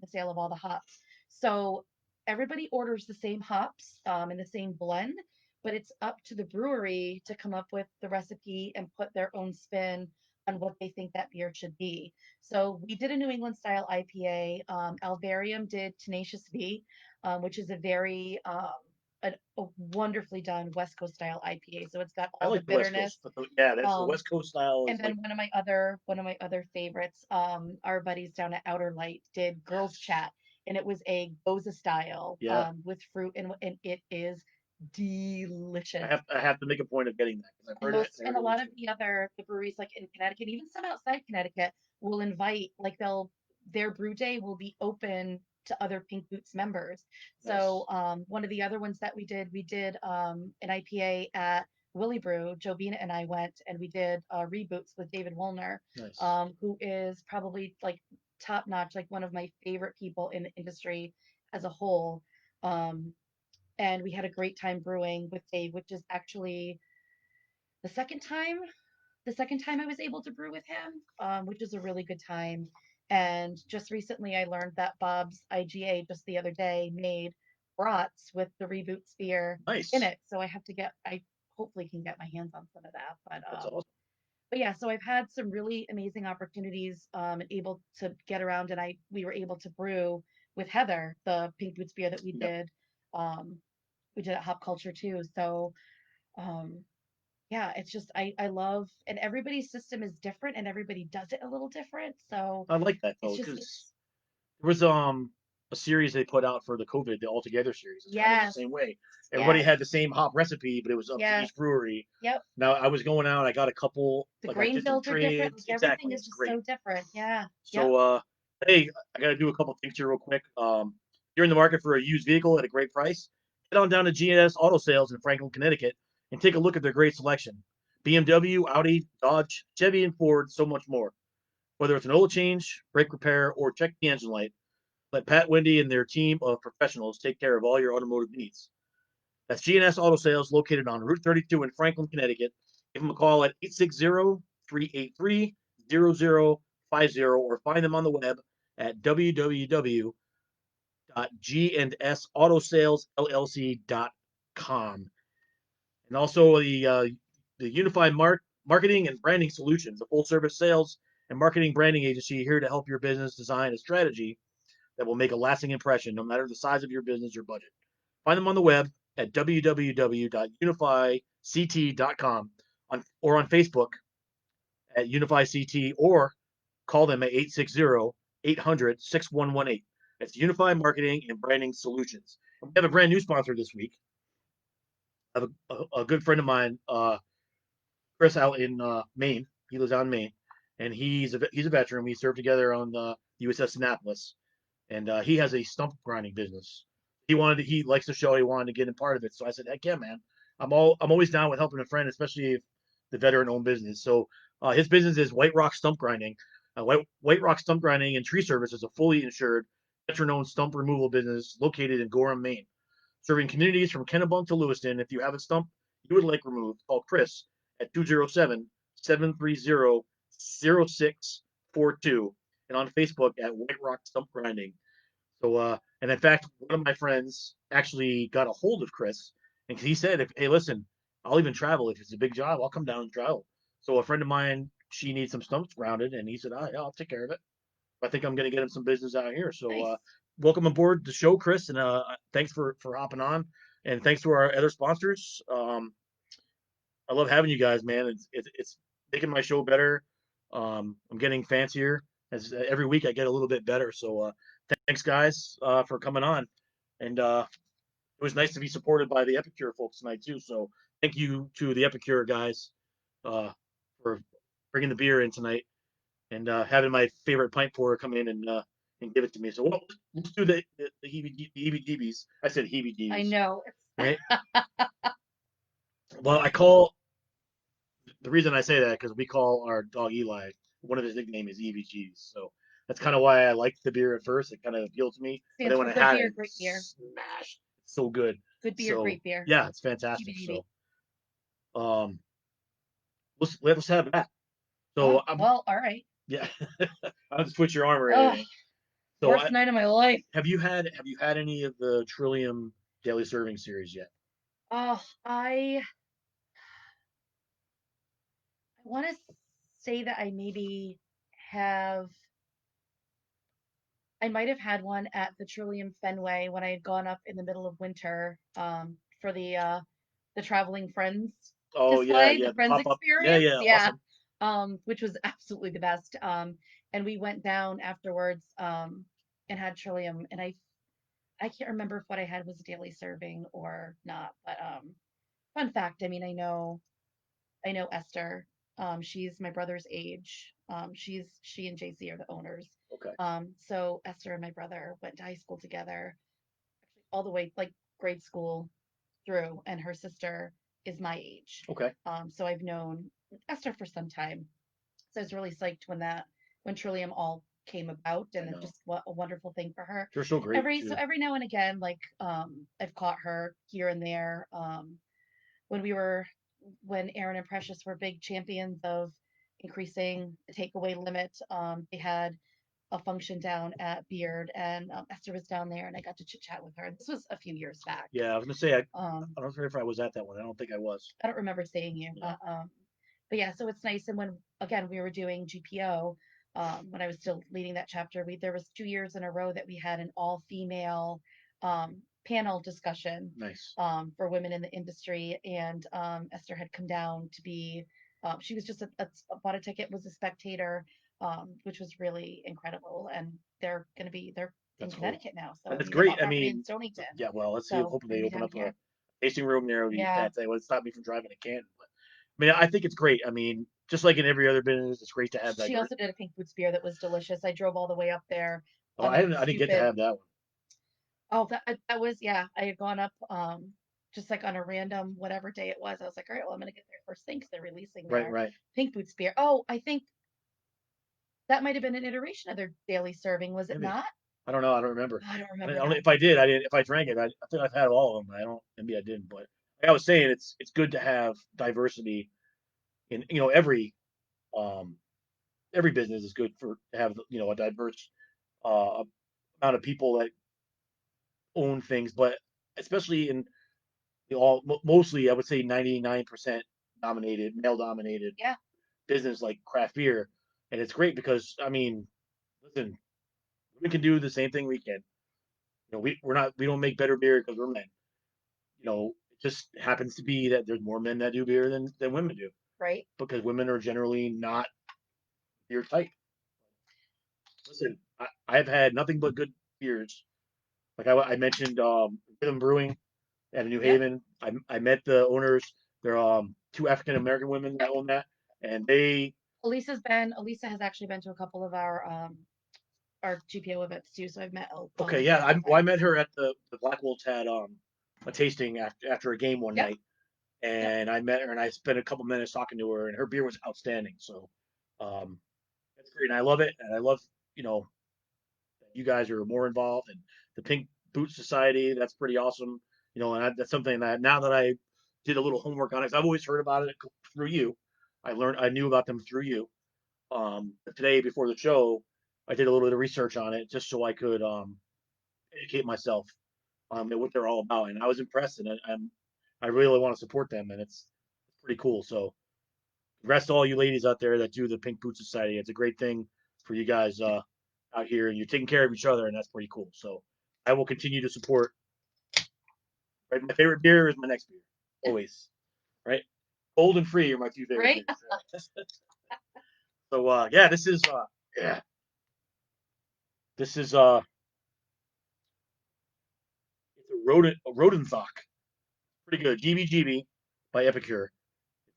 sale of all the hops. So everybody orders the same hops and the same blend, but it's up to the brewery to come up with the recipe and put their own spin on what they think that beer should be. So we did a New England style IPA. Alvarium did Tenacious V, which is a very a wonderfully done West Coast style IPA. So it's got I all the like the West bitterness. Coast, but yeah, that's the Um, West Coast style and is then like one of my other favorites, our buddies down at Outer Light did Girls Chat, and it was a Goza style yeah. with fruit, and it is delicious. I have to make a point of getting that because And I most heard and it a was lot of good. the breweries like in Connecticut, even some outside Connecticut, will invite like they'll their brew day will be open to other Pink Boots members. So Nice, one of the other ones that we did an IPA at Willie Brew. Jobina and I went and we did reboots with David Woolner, nice. who is probably like top notch, like one of my favorite people in the industry as a whole. Um, and we had a great time brewing with Dave, which is actually the second time the second time I was able to brew with him, which is a really good time. And just recently, I learned that Bob's IGA just the other day made brats with the Reboot Spear in Nice. it. So I hopefully can get my hands on some of that. That's awesome. But yeah, so I've had some really amazing opportunities and able to get around, and we were able to brew with Heather the Pink Boots beer that Yep. Um, we did at Hop Culture too. So um, yeah, it's just I love, and everybody's system is different and everybody does it a little different. So I like that it's though just because it's there was a series they put out for the COVID, the All Together series. It's kind of the yes, same way. Everybody yes, had the same hop recipe, but it was up to yes, each brewery. yep. Now I was going out, I got a couple, The like I grain did some bills are different. trades. Like everything Exactly, is it's just great. so different. Yeah. Yep. So hey, I gotta do a couple things here real quick. You're in the market for a used vehicle at a great price. Head on down to GNS Auto Sales in Franklin, Connecticut, and take a look at their great selection. BMW, Audi, Dodge, Chevy, and Ford, so much more. Whether it's an oil change, brake repair, or check the engine light, let Pat Wendy and their team of professionals take care of all your automotive needs. That's GNS Auto Sales located on Route 32 in Franklin, Connecticut. Give them a call at 860-383-0050 or find them on the web at www.gnsautosales.llc.com. And also the Unified Marketing and Branding Solutions, a full service sales and marketing branding agency here to help your business design a strategy that will make a lasting impression no matter the size of your business or budget. Find them on the web at www.unifyct.com or on Facebook at UnifyCT or call them at 860-800-6118. That's Unify Marketing and Branding Solutions. And we have a brand new sponsor this week. I have a good friend of mine, Chris, out in Maine. He lives out in Maine, and he's a veteran. We served together on the USS Annapolis, and he has a stump grinding business. He likes the show. He wanted to get in part of it. So I said, heck yeah, man. I'm always down with helping a friend, especially if the veteran owned business. So his business is White Rock Stump Grinding. White Rock Stump Grinding and Tree Service is a fully insured veteran owned stump removal business located in Gorham, Maine. Serving communities from Kennebunk to Lewiston. If you have a stump you would like removed, call Chris at 207-730-0642 and on Facebook at White Rock Stump Grinding. So, and in fact, one of my friends actually got a hold of Chris, and he said, "Hey, listen, I'll even travel if it's a big job. I'll come down and travel." So, a friend of mine, she needs some stumps grounded, and he said, "Ah, yeah, I'll take care of it." I think I'm going to get him some business out here. So, Nice. welcome aboard the show, Chris, and thanks for hopping on, and thanks to our other sponsors. I love having you guys, man. It's making my show better. I'm getting fancier as every week I get a little bit better. So thanks, guys, for coming on. And it was nice to be supported by the Epicure folks tonight too. So thank you to the Epicure guys uh, for bringing the beer in tonight and having my favorite pint pourer come in and give it to me. So let's do the heebie-jeebies. I said I heebie-jeebies, know. right? Well, I call the reason I say that because we call our dog Eli, one of his nicknames is EBGs. So that's kind of why I liked the beer at first. It kind of appealed to me, but then Stands when for I good had beer, it, great beer. smashed. It's so good. Good beer, So great beer. yeah, it's fantastic. GBGB. So um, let's have that. So Oh, well, all right. yeah, I have to twitch your arm or Oh, anything. So worst night of my life. have you had any of the Trillium daily serving series yet? Oh, I want to say that I maybe have I might have had one at the Trillium Fenway when I had gone up in the middle of winter for the traveling friends Oh yeah, display, yeah, the the friends pop up. Yeah, experience. yeah, Yeah. awesome. Which was absolutely the best. And we went down afterwards and had Trillium and I can't remember if what I had was daily serving or not, but fun fact, I mean I know Esther. She's my brother's age. She and JC are the owners. Okay, So Esther and my brother went to high school together, actually all the way like grade school through, and her sister is my age. okay, So I've known Esther for some time. So I was really psyched when Trillium all came about, I and it know. just what a wonderful thing for her. They're so great too. Every now and again, like I've caught her here and there. When we were when Aaron and Precious were big champions of increasing the takeaway limit, they had a function down at Beard, and Esther was down there, and I got to chit chat with her. This was a few years back. Yeah, I was gonna say Um, I don't know if I was at that one. I don't think I was. I don't remember seeing you, Yeah. but yeah, so it's nice. And when again we were doing GPO, when I was still leading that chapter, we there was 2 years in a row that we had an all female panel discussion Nice. for women in the industry, and Esther had come down to be. She was just bought a ticket, was a spectator, which was really incredible. And they're in That's cool. Connecticut now, so And I it's mean they great. bought I property in mean, Stonington, yeah. Well, let's see. so Hopefully, they're they gonna be open down up a here. tasting room there. You Yeah, can't say, well, it stopped me from driving to Canton. But I mean, I think it's great. I mean, just like in every other business, it's great to have she also diversity. did a pink boots beer that was delicious. I drove all the way up there Oh, on that I didn't get to stupid. have that one. Oh, that was yeah. I had gone up just like on a random whatever day it was. I was like, all right, well, I'm gonna get there first thing because they're releasing Right, their right. pink boots beer. Oh, I think that might have been an iteration of their daily serving, was it Maybe. not? I don't know. I don't remember. Oh, I don't remember I don't, now. if I did, I didn't. If I drank it, I think I've had all of them. I don't. Maybe I didn't. But like I was saying, it's good to have diversity in um every business is good for to have a diverse uh amount of people that own things, but especially in mostly I would say 99% dominated male dominated Yeah, business like craft beer, and it's great because I mean, listen, we can do the same thing we can. We don't make better beer because we're men. It just happens to be that there's more men that do beer than women do right. because women are generally not beer type. Listen, I've had nothing but good beers. Like I mentioned, Rhythm Brewing out of New Yep. Haven. I met the owners. They're two African American women that own that, and they Elisa has actually been to a couple of our GPO events too, so I've met okay, Elisa yeah. a couple I times. met her at the Black Wolves had a tasting after a game one Yep. night, Yep. and I met her and I spent a couple minutes talking to her, and her beer was outstanding. So um, that's great, and I love it, and I love you know that you guys are more involved, and the Pink Boot Society. That's pretty awesome. And that's something that now that I did a little homework on it, 'cause I've always heard about it through you. I knew about them through you. Today before the show, I did a little bit of research on it just so I could educate myself on what they're all about, and I was impressed, and I really want to support them, and it's pretty cool. So, congrats to all you ladies out there that do the Pink Boot Society. It's a great thing for you guys out here, and you're taking care of each other, and that's pretty cool. So, I will continue to support. Right, my favorite beer is my next beer, always. Right, Cold and Free are my two favorite Right. beers. So, yeah, yeah, this is it's a Rodenzok. Pretty good. GBGB by Epicure.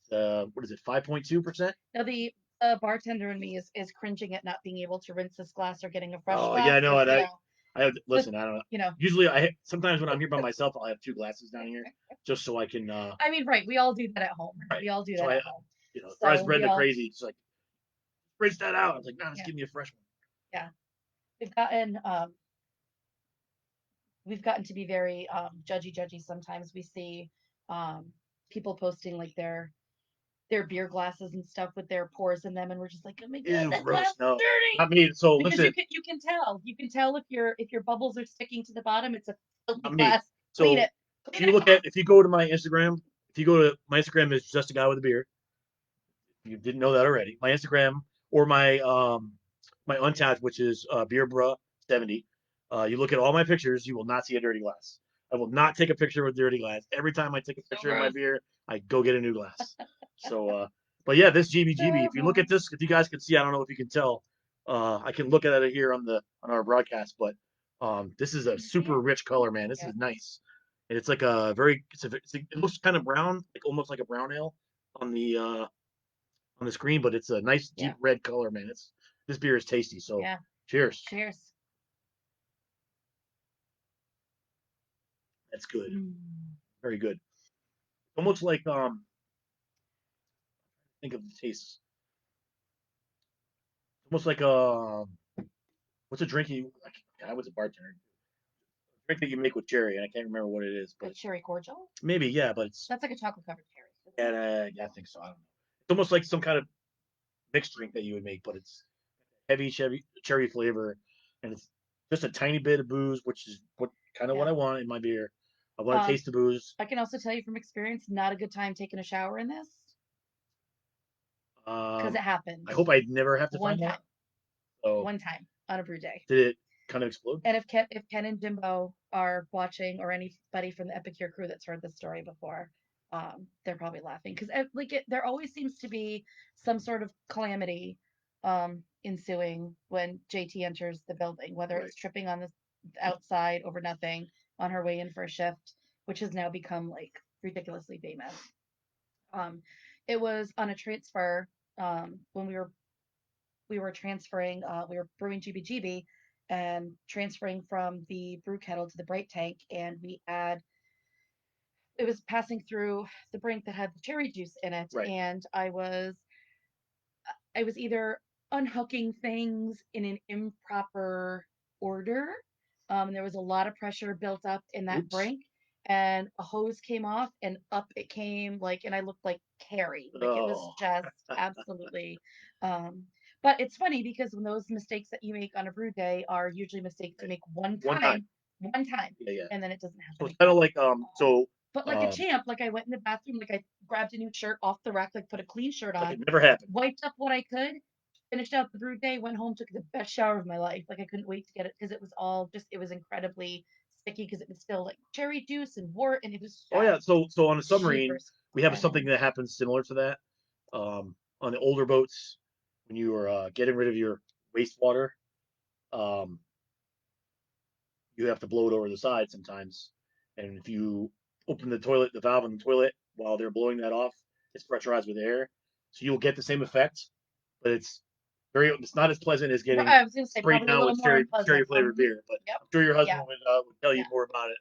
It's what is it? 5.2%. Now the bartender in me is cringing at not being able to rinse this glass or getting a fresh Oh yeah, glass no, because and I have just listen. I don't know. you know, Usually, sometimes when I'm here by myself, I'll have two glasses down here just so I can. I mean, right? We all do that at home. Right? Right. We all do So that at home. it drives So we Brenda all, crazy. It's like rinse that out. I was like, no, just yeah, give me a fresh one. yeah. We've gotten we've gotten to be very judgy sometimes. We see um people posting like their beer glasses and stuff with their pores in them, and we're just like, oh my god, Ew, that glass gross. is No, dirty. not me. So Because listen, you can tell if your bubbles are sticking to the bottom, it's a filthy not me. glass. Clean So it, clean it. if you go to my Instagram, if you go to my Instagram is just a guy with a beer. You didn't know that already. My Instagram or my Untapped, which is Beer Bruh 70. You look at all my pictures, you will not see a dirty glass. I will not take a picture with dirty glass. Every time I take a So picture of my gross. beer, I go get a new glass. So, but yeah, this GBGB. If you look at this, if you guys can see, I don't know if you can tell. I can look at it here on our broadcast, but this is a super rich color, man. This Yeah, is nice, and it's like a very. It looks kind of brown, like almost like a brown ale on the screen, but it's a nice yeah, deep red color, man. It's this beer is tasty. So, yeah. cheers. Cheers. That's good. Mm. Very good. Almost like think of the taste. Almost like what's a drink you? I was a bartender. Drink that you make with cherry, and I can't remember what it is, A but cherry cordial. maybe yeah, but it's That's like a chocolate covered cherry, isn't it? yeah, I think so. I don't know. It's almost like some kind of mixed drink that you would make, but it's heavy cherry flavor, and it's just a tiny bit of booze, which is what Yeah. I want in my beer. I want to Um, taste the booze. I can also tell you from experience, not a good time taking a shower in this because Um, it happened I hope I never have to one find that. time, So, one time on a brew day. did it kind of explode? And if Ken and Jimbo are watching, or anybody from the Epicure crew that's heard this story before, they're probably laughing because there always seems to be some sort of calamity ensuing when JT enters the building, whether Right. it's tripping on the outside over nothing on her way in for a shift, which has now become like ridiculously famous. Um, it was on a transfer when we were transferring, we were brewing GBGB and transferring from the brew kettle to the bright tank, and it was passing through the brink that had the cherry juice in it, Right. and I was either unhooking things in an improper order. There was a lot of pressure built up in that Oops. brink, and a hose came off, and up it came like, and I looked like Carrie. Like it was Oh, just absolutely. Um, but it's funny because when those mistakes that you make on a brew day are usually mistakes you right. make One time. one time, Yeah, yeah. and then it doesn't So happen it's kind of again. like Um, but like a um champ, like I went in the bathroom, like I grabbed a new shirt off the rack, like put a clean shirt like it on, never happened. wiped up what I could, finished out the brew day, went home, took the best shower of my life. Like I couldn't wait to get it because it was all just it was incredibly sticky because it was still like cherry juice and wort, and it was Oh yeah. just So on a submarine, jeepers we have something cremin. that happens similar to that. On the older boats, when you are getting rid of your wastewater, um, you have to blow it over the side sometimes. And if you open the valve in the toilet while they're blowing that off, it's pressurized with air. So you'll get the same effect, but it's not as pleasant as getting I was gonna say sprayed probably a down little with more cherry unpleasant. flavored beer. But Yep. I'm sure your husband Yeah. would tell you Yeah. more about it.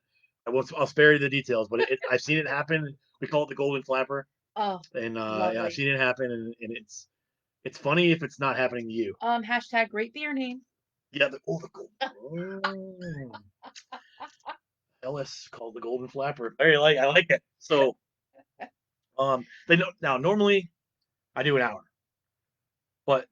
I'll spare you the details, but I've seen it happen. We call it the golden flapper, Oh, and yeah, I've lovely. seen it happen, and it's funny if it's not happening to you. Hashtag great beer name. Yeah, the golden. Oh. Ellis called the Golden Flapper. I like it. So they know now normally I do an hour, but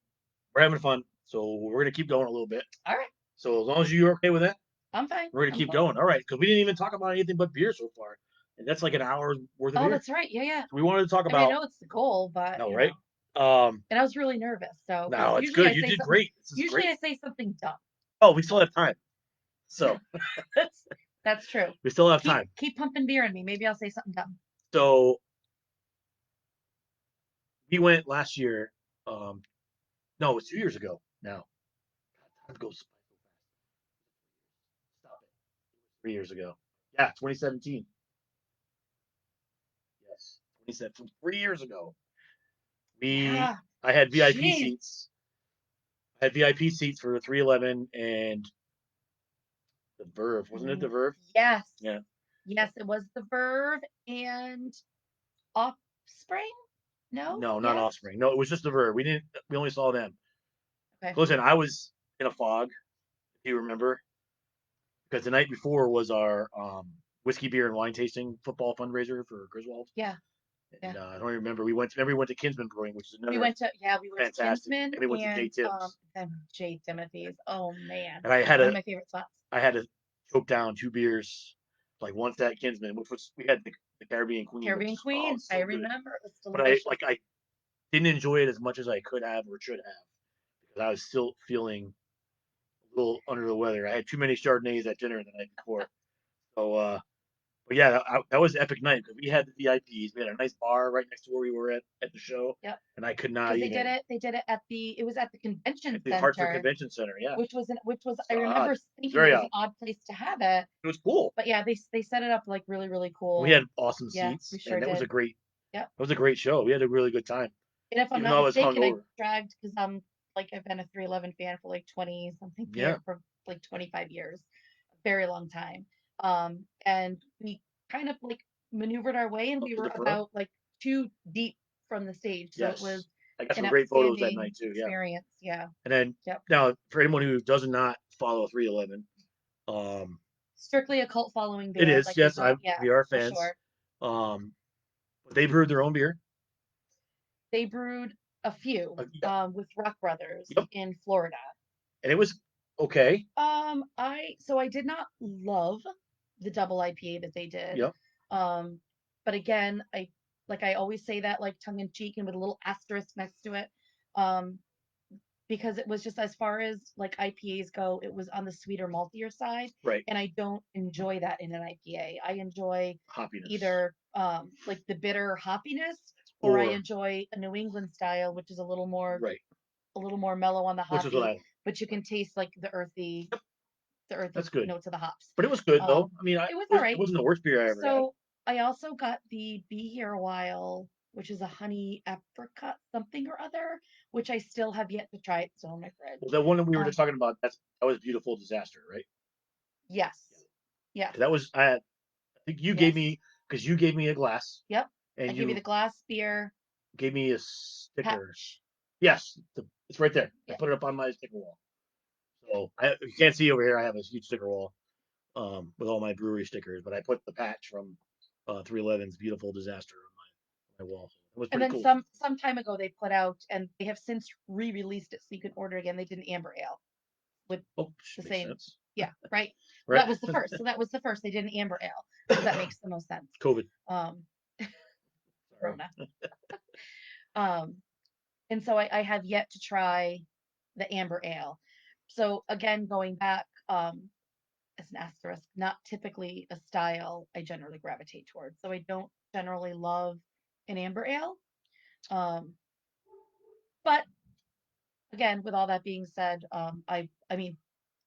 we're having fun, so we're gonna keep going a little bit. All right. So as long as you're okay with that, I'm fine. we're gonna I'm keep cool. going. All right, because we didn't even talk about anything but beer so far, and that's like an hour's worth of Oh, beer. that's right. Yeah, yeah. So we wanted to talk I mean, I about know it's the goal, but no, right? Um, and I was really nervous. So, because no, it's good. You did great. This is usually great. I say something dumb. Oh, we still have time, so that's that's true. we still have Keep time. keep pumping beer in me. Maybe I'll say something dumb. So we went last year. Um, no, it was 2 years ago. Now time goes stop it. 3 years ago. Yeah, 2017. Yes, 2017. 3 years ago. We Yeah. I had VIP Jeez. seats. I had VIP seats for the 311 and the Verve. Wasn't it the Verve? Yes. Yeah. Yes, it was the Verve and Offspring. No. No, not Yes. Offspring. No, it was just the Verve. We only saw them. Okay. Listen, I was in a fog, if you remember, because the night before was our whiskey, beer, and wine tasting football fundraiser for Griswold. Yeah, And yeah. I don't even remember. We went to Kinsman Brewing, which is We another went to yeah, we were to fantastic. Kinsman And we went to J and Tim's. then J. Timothy's. Oh man, And I had one of a my favorite spots. I had to choke down 2 beers, like once at Kinsman, which was we had the Caribbean Queen, which Caribbean is oh Queen. I so good. remember it was But I delicious. like I didn't enjoy it as much as I could have or should have because I was still feeling a little under the weather. I had too many Chardonnays at dinner the night before. So but yeah, that was an epic night because we had the VIPs. We had a nice bar right next to where we were at the show, Yep. and I could not Because they did even it. They did it at it was at the convention at the Hartford center, Convention Center. Yeah, which was it's I odd. remember It's thinking very it was odd. an odd place to have it, It was cool. but yeah, they set it up like really really We cool. had awesome Yeah, we seats, sure and that was did. a great Yep. that was a great show. We had a really good time, And if I'm even not though I was mistaken, I hungover. dragged because I'm like I've been a 311 fan for like 20 something Yeah, year for like 25 years, a very long time. And we kind of like maneuvered our way, and up we to were the front. about like 2 deep from the stage, so it was Yes, I got an some great photos that outstanding night too. Yeah, experience. Yeah. and then Yep. now for anyone who does not follow 311, um, Strictly a cult following it band, is like we yes, I don't. Yeah, we are for fans. sure. Um, but they brewed their own beer. They brewed a few Yep, with Rock Brothers yep, in Florida. and it was okay. I did not love the double IPA that they did. Yep, Um, but again, I always say that like tongue in cheek and with a little asterisk next to it. Um, because it was just as far as like IPAs go, it was on the sweeter, maltier side, right. and I don't enjoy that in an IPA. I enjoy Hoppiness either like the bitter hoppiness, or I or enjoy a New England style, which is right, a little more mellow on the which is what hoppy, I. but you can taste like the That's earthy good. notes of the hops. But it was good though. Um, I mean, it was all it right. wasn't the worst beer I ever had. So I also got the Be Here a While, which is a honey apricot something or other, which I still have yet to try. It's still in my Well, fridge. that one that we were Um, just talking about, that was Beautiful Disaster, right? yes, yes, That was I think you gave yes, me because you gave me a glass yep. I and give you the you glass beer gave me a sticker. patch. Yes, it's right there. I Yeah. put it up on my sticker wall. So you can't see over here. I have a huge sticker wall with all my brewery stickers, but I put the patch from 311's Beautiful Disaster on my wall. It was And pretty then cool. some time ago they put out, and they have since re-released it so you can order again. They did an amber ale with Oh, the makes same, sense, yeah, right. Well, right? that was the first. So that was the first. They did an amber ale. So that makes the most sense. COVID. Um, Sorry. Corona. Um, and so I have yet to try the amber ale. So again, going back, as an asterisk, not typically a style I generally gravitate towards. So I don't generally love an amber ale. Um, but again, with all that being said, I mean,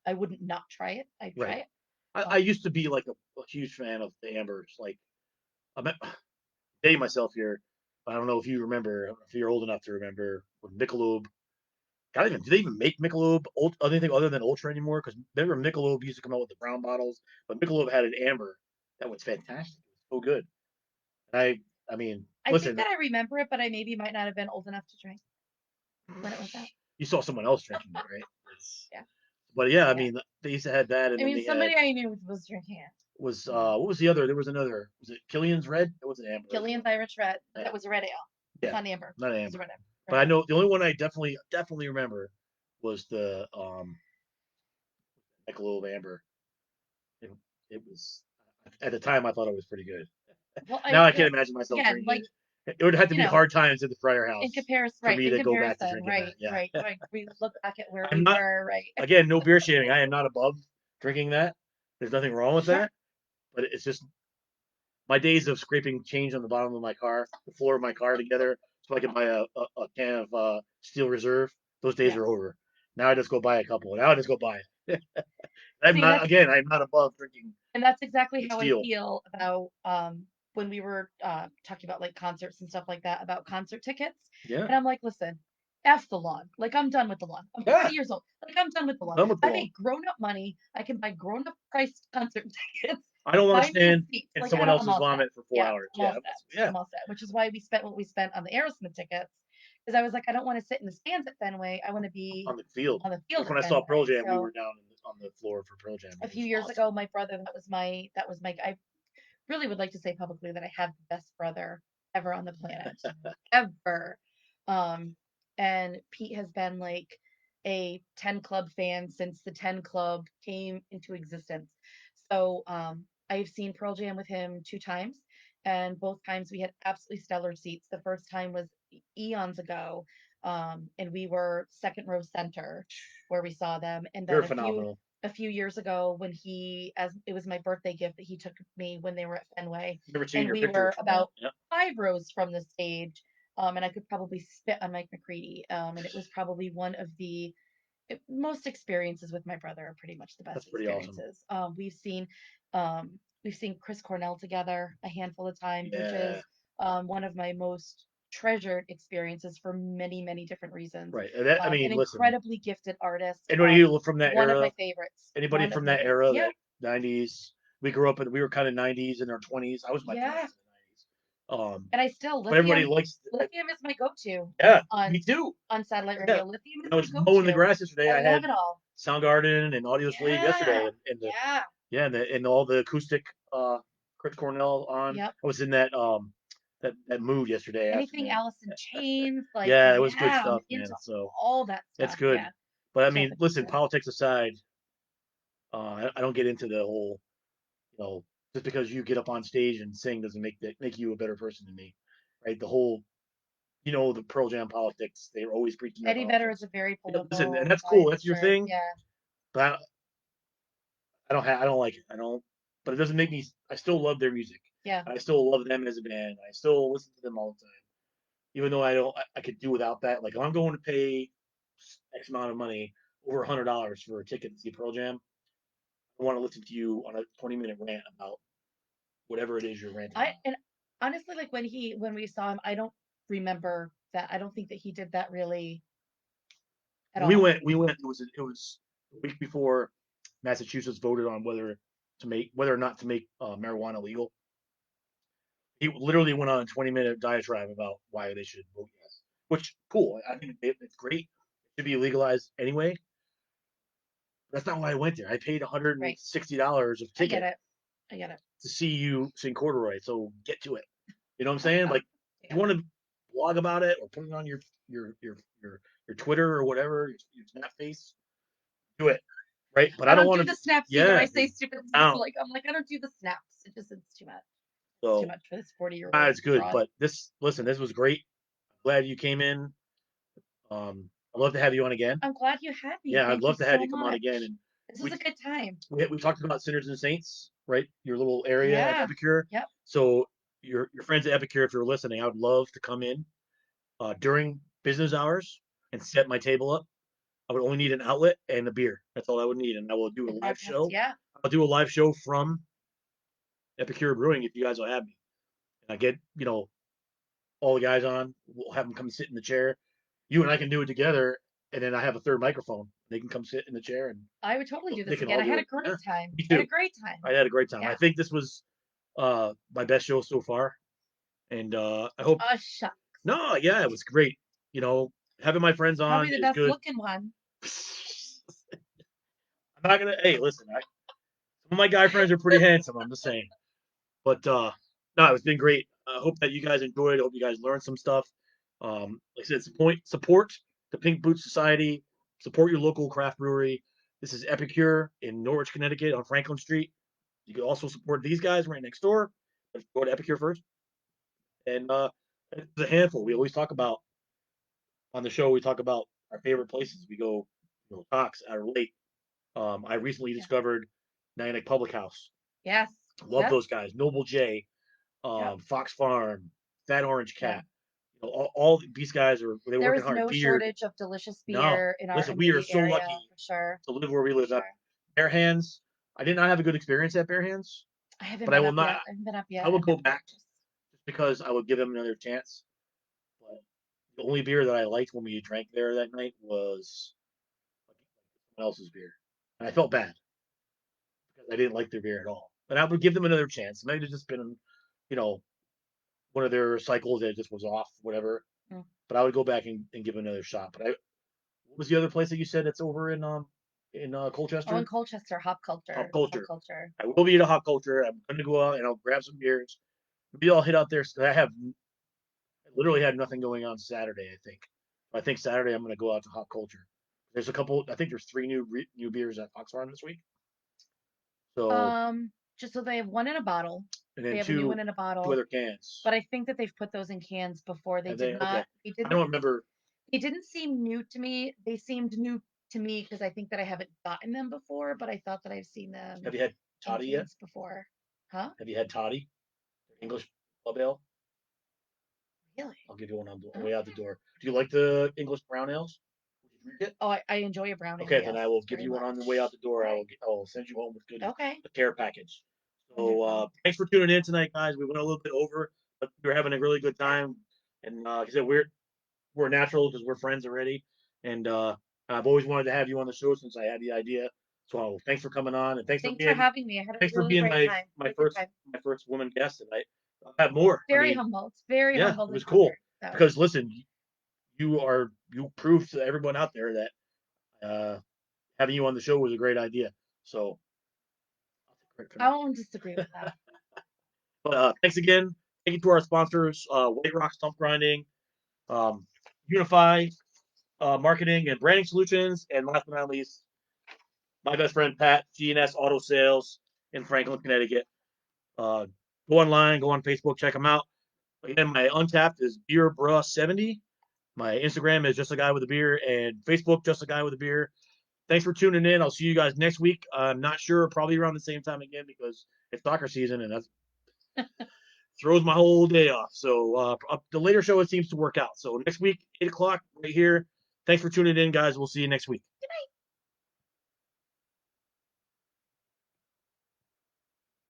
I wouldn't not try it. I'd try Right. it. I Um, used to be like a huge fan of the Ambers. Like I'm dating myself here. I don't know if you remember, if you're old enough to remember when Michelob. God, even do they even make Michelob anything other than Ultra anymore? Because remember Michelob used to come out with the brown bottles, but Michelob had an amber that was fantastic. It was so good. And I mean, I think listen, that I remember it, but I maybe might not have been old enough to drink when it was out. you saw someone else drinking it, right? Yeah, But yeah, I yeah. mean, they used to have that, and I then mean, they had somebody I knew was drinking it. was Um, what was the other? There was another. Was it Killian's Red? It wasn't amber. It was Killian's Irish Red. yeah, That was a red ale. It's yeah, not amber. not It was a amber. red ale. But Red I ale. know the only one I definitely remember was the Michelob Amber. It, it was at the time I thought it was pretty good. Well, Now I can't imagine myself again, drinking like, it. It would have to you be know, hard times at the Friar in House comparison, for right? me In to go back to comparison, drinking that. right, Yeah, right, right. We look back at where I'm we not were, right? again no beer shaming. I am not above drinking that. There's nothing wrong with Sure. that, but it's just my days of scraping change on the bottom of my car, the floor of my car together, so I can buy a can of Steel Reserve. Those days Yes. are over. Now I just go buy a couple. Now I just go buy it. I'm See, not again. I'm not above drinking and that's exactly how I Steel. feel about when we were talking about like concerts and stuff like that, about concert tickets. Yeah, And I'm like, listen, F the lawn. Like I'm done with the lawn. I'm yeah. 40 years old. Like I'm done with the lawn. Done with the I law. paid grown up money. I can buy grown up priced concert tickets. I don't want to Buy me a stand seat. in Like someone I'm else's all set. vomit for four Yeah, hours. I'm all Yeah, set. yeah. I'm all set. Which is why we spent what we spent on the Aerosmith tickets. Because I was like, I don't want to sit in the stands at Fenway. I want to be On the field. on the field Like at when I saw Pearl Fenway. Jam, we So were down on the floor for Pearl Jam. A It few was years awesome. ago, my brother, that was my I really would like to say publicly that I have the best brother ever on the planet. Ever. Um, and Pete has been like a 10 Club fan since the 10 Club came into existence. So I've seen Pearl Jam with him 2 times, and both times we had absolutely stellar seats. The first time was eons ago, and we were second row center where we saw them. And They're then phenomenal. a few years ago when as it was my birthday gift that he took me when they were at Fenway, Never seen and your we pictures were from that. about Yep. 5 rows from the stage, and I could probably spit on Mike McCready. And it was probably one of the most experiences with my brother are pretty much the That's best pretty awesome. experiences. We've seen Chris Cornell together a handful of times, which Yeah. is one of my most treasured experiences for many, many different reasons. Right. And that, I An mean, listen, incredibly gifted artist, anybody from that one of my era, favorites. anybody One of from my that favorites. era, Yeah, that 90s, we grew up in, we were kind of 90s in our 20s. I was in my 20s yeah. in the 90s. And I still But everybody lithium. likes, Lithium is my go-to yeah, me on too. satellite Yeah. radio. Lithium is When I my was mowing the go-to. grass yesterday, I I love had it all. Soundgarden and Audio Slave yesterday, Yeah, and the yeah. yeah, and all the acoustic Chris Cornell on. Yep. I was in that mood yesterday Anything afternoon. Alice in Chains, like, Yeah, it was good yeah, I'm stuff, man. into So all that that's stuff. good. Yeah, But I mean, jumping listen, into it. politics aside, I don't get into the whole, just because you get up on stage and sing doesn't make you a better person than me, right? The whole, the Pearl Jam politics. They're always preaching their Eddie Vedder is politics. a very Listen, and political that's guy cool. for That's your sure. thing. Yeah. But I don't like it. I don't. But it doesn't make me. I still love their music. Yeah. I still love them as a band. I still listen to them all the time, even though I don't. I could do without that. Like if I'm going to pay X amount of money, over $100 for a ticket to see Pearl Jam, I want to listen to you on a 20-minute rant about whatever it is you're ranting I about. and honestly, like when we saw him, I don't remember that. I don't think that he did that really at When we all. went, we went. It was a week before Massachusetts voted on whether or not to make marijuana legal. He literally went on a 20-minute diatribe about why they should vote yes. Which cool. I think it's great. It should be legalized anyway. That's not why I went there. I paid Right. $160 of I get ticket it. I get it. to see you sing Corduroy. So get to it. You know what I'm saying? Like, if Yeah. you want to blog about it or put it on your your your your Twitter or whatever, your Snap face, do it. Right? But I I don't don't want do to. the snaps either. Yeah, I say stupid stuff down. like I'm like I don't do the snaps. It's too much. It's too So much for this 40-year-old it's good. broad. But listen, this was great. Glad you came in. I'd love to have you on again. I'm glad you had me. Yeah, I'd Thank you love to have so you come on again. much. And This was we a good time. we talked about Sinners and Saints, right? Your little area at Yeah. Epicure. Yep. So your friends at Epicure, if you're listening, I would love to come in during business hours and set my table up. I would only need an outlet and a beer. That's all I would need, and I will do a And live broadcast. show. Yeah. I'll do a live show from Epicure Brewing if you guys will have me. And I get all the guys on. We'll have them come sit in the chair. You and I can do it together, and then I have a third microphone. They can come sit in the chair, and I would totally do they this can again. all I had do a it. great Yeah, time. me I had a too. great time. I had a great time. I Yeah. think this was my best show so far, and I hope. Oh shucks. No, yeah, it was great. You know, having my friends on Probably the is best good. looking one. I'm not gonna. Hey, listen, some of my guy friends are pretty handsome. I'm just saying. But no, it's been great. I hope that you guys enjoyed. I hope you guys learned some stuff. Like I said, support the Pink Boot Society. Support your local craft brewery. This is Epicure in Norwich, Connecticut, on Franklin Street. You can also support these guys right next door. But go to Epicure first. And it's a handful. We always talk about on the show. We talk about our favorite places. We go, Cox, Outer Lake. I recently Yeah. discovered Nyack Public House. Yes. Love Yep. those guys. Noble J, Yep. Fox Farm, Fat Orange Yeah. Cat. All these guys are There working is hard. no Beard. shortage of delicious No, beer in our listen, we are immediate so area lucky for sure. to live where we For live. sure. Bare Hands. I did not have a good experience at Bare Hands, I haven't but I been will up not. yet. I haven't been up I yet. will I've go been back just just because I would give them another chance. But the only beer that I liked when we drank there that night was someone else's beer, and I felt bad because I didn't like their beer at all. But I would give them another chance. It might have just been, you know, one of their cycles that just was off, whatever. mm. But I would go back and give it another shot. But what was the other place that you said that's over in in Oh, in Colchester. Colchester, Hop hop culture. culture. I will be at a hop culture. I'm going to go out and I'll grab some beers. Maybe I'll hit out there. I literally had nothing going on Saturday. I think Saturday I'm going to go out to hop culture. There's a couple. I think there's three new beers at Fox Farm this week. So Just so they have one in a bottle. and They then have a new one in a two bottle, other cans. but I think that they've put those in cans before. They Have did they? Okay. not. I don't remember. They didn't seem new to me. They seemed new to me because I think that I haven't gotten them before, but I thought that I've seen Have them you had in toddy yet? cans before. Huh? Have you had toddy? English club ale. Really? I'll give you one on the way out the Okay. door. Do you like the English brown ales? Would you drink it? Oh, I enjoy a brown ale, Okay, then yes, I will give very you one on the way out much. the door. All right. I will send you home with Okay. a care package. So Wonderful. thanks for tuning in tonight, guys. We went a little bit over, but we were having a really good time. And like I said, we're natural because we're friends already. And I've always wanted to have you on the show since I had the idea. So thanks for coming on, and Thanks for having me. I had a thanks for really being great time. my Really good time. first woman guest tonight. I'll have more. I Very mean, humbled. Very yeah, humbled it and was cool honored. So because listen, you proved to everyone out there that having you on the show was a great idea. So I'll take credit for I that. won't disagree with that. But thanks again. Thank you to our sponsors, White Rock Stump Grinding, um, Unify Marketing and Branding Solutions, and last but not least, my best friend Pat, G&S Auto Sales in Franklin, Connecticut. Uh, go online, go on Facebook, check them out. Again, my Untapped is Beer Bruh 70. My Instagram is just a guy with a beer, and Facebook just a guy with a beer. Thanks for tuning in. I'll see you guys next week. I'm not sure, probably around the same time again because it's soccer season and that throws my whole day off. So the later show it seems to work out. So next week, 8 o'clock right here. Thanks for tuning in, guys. We'll see you next week.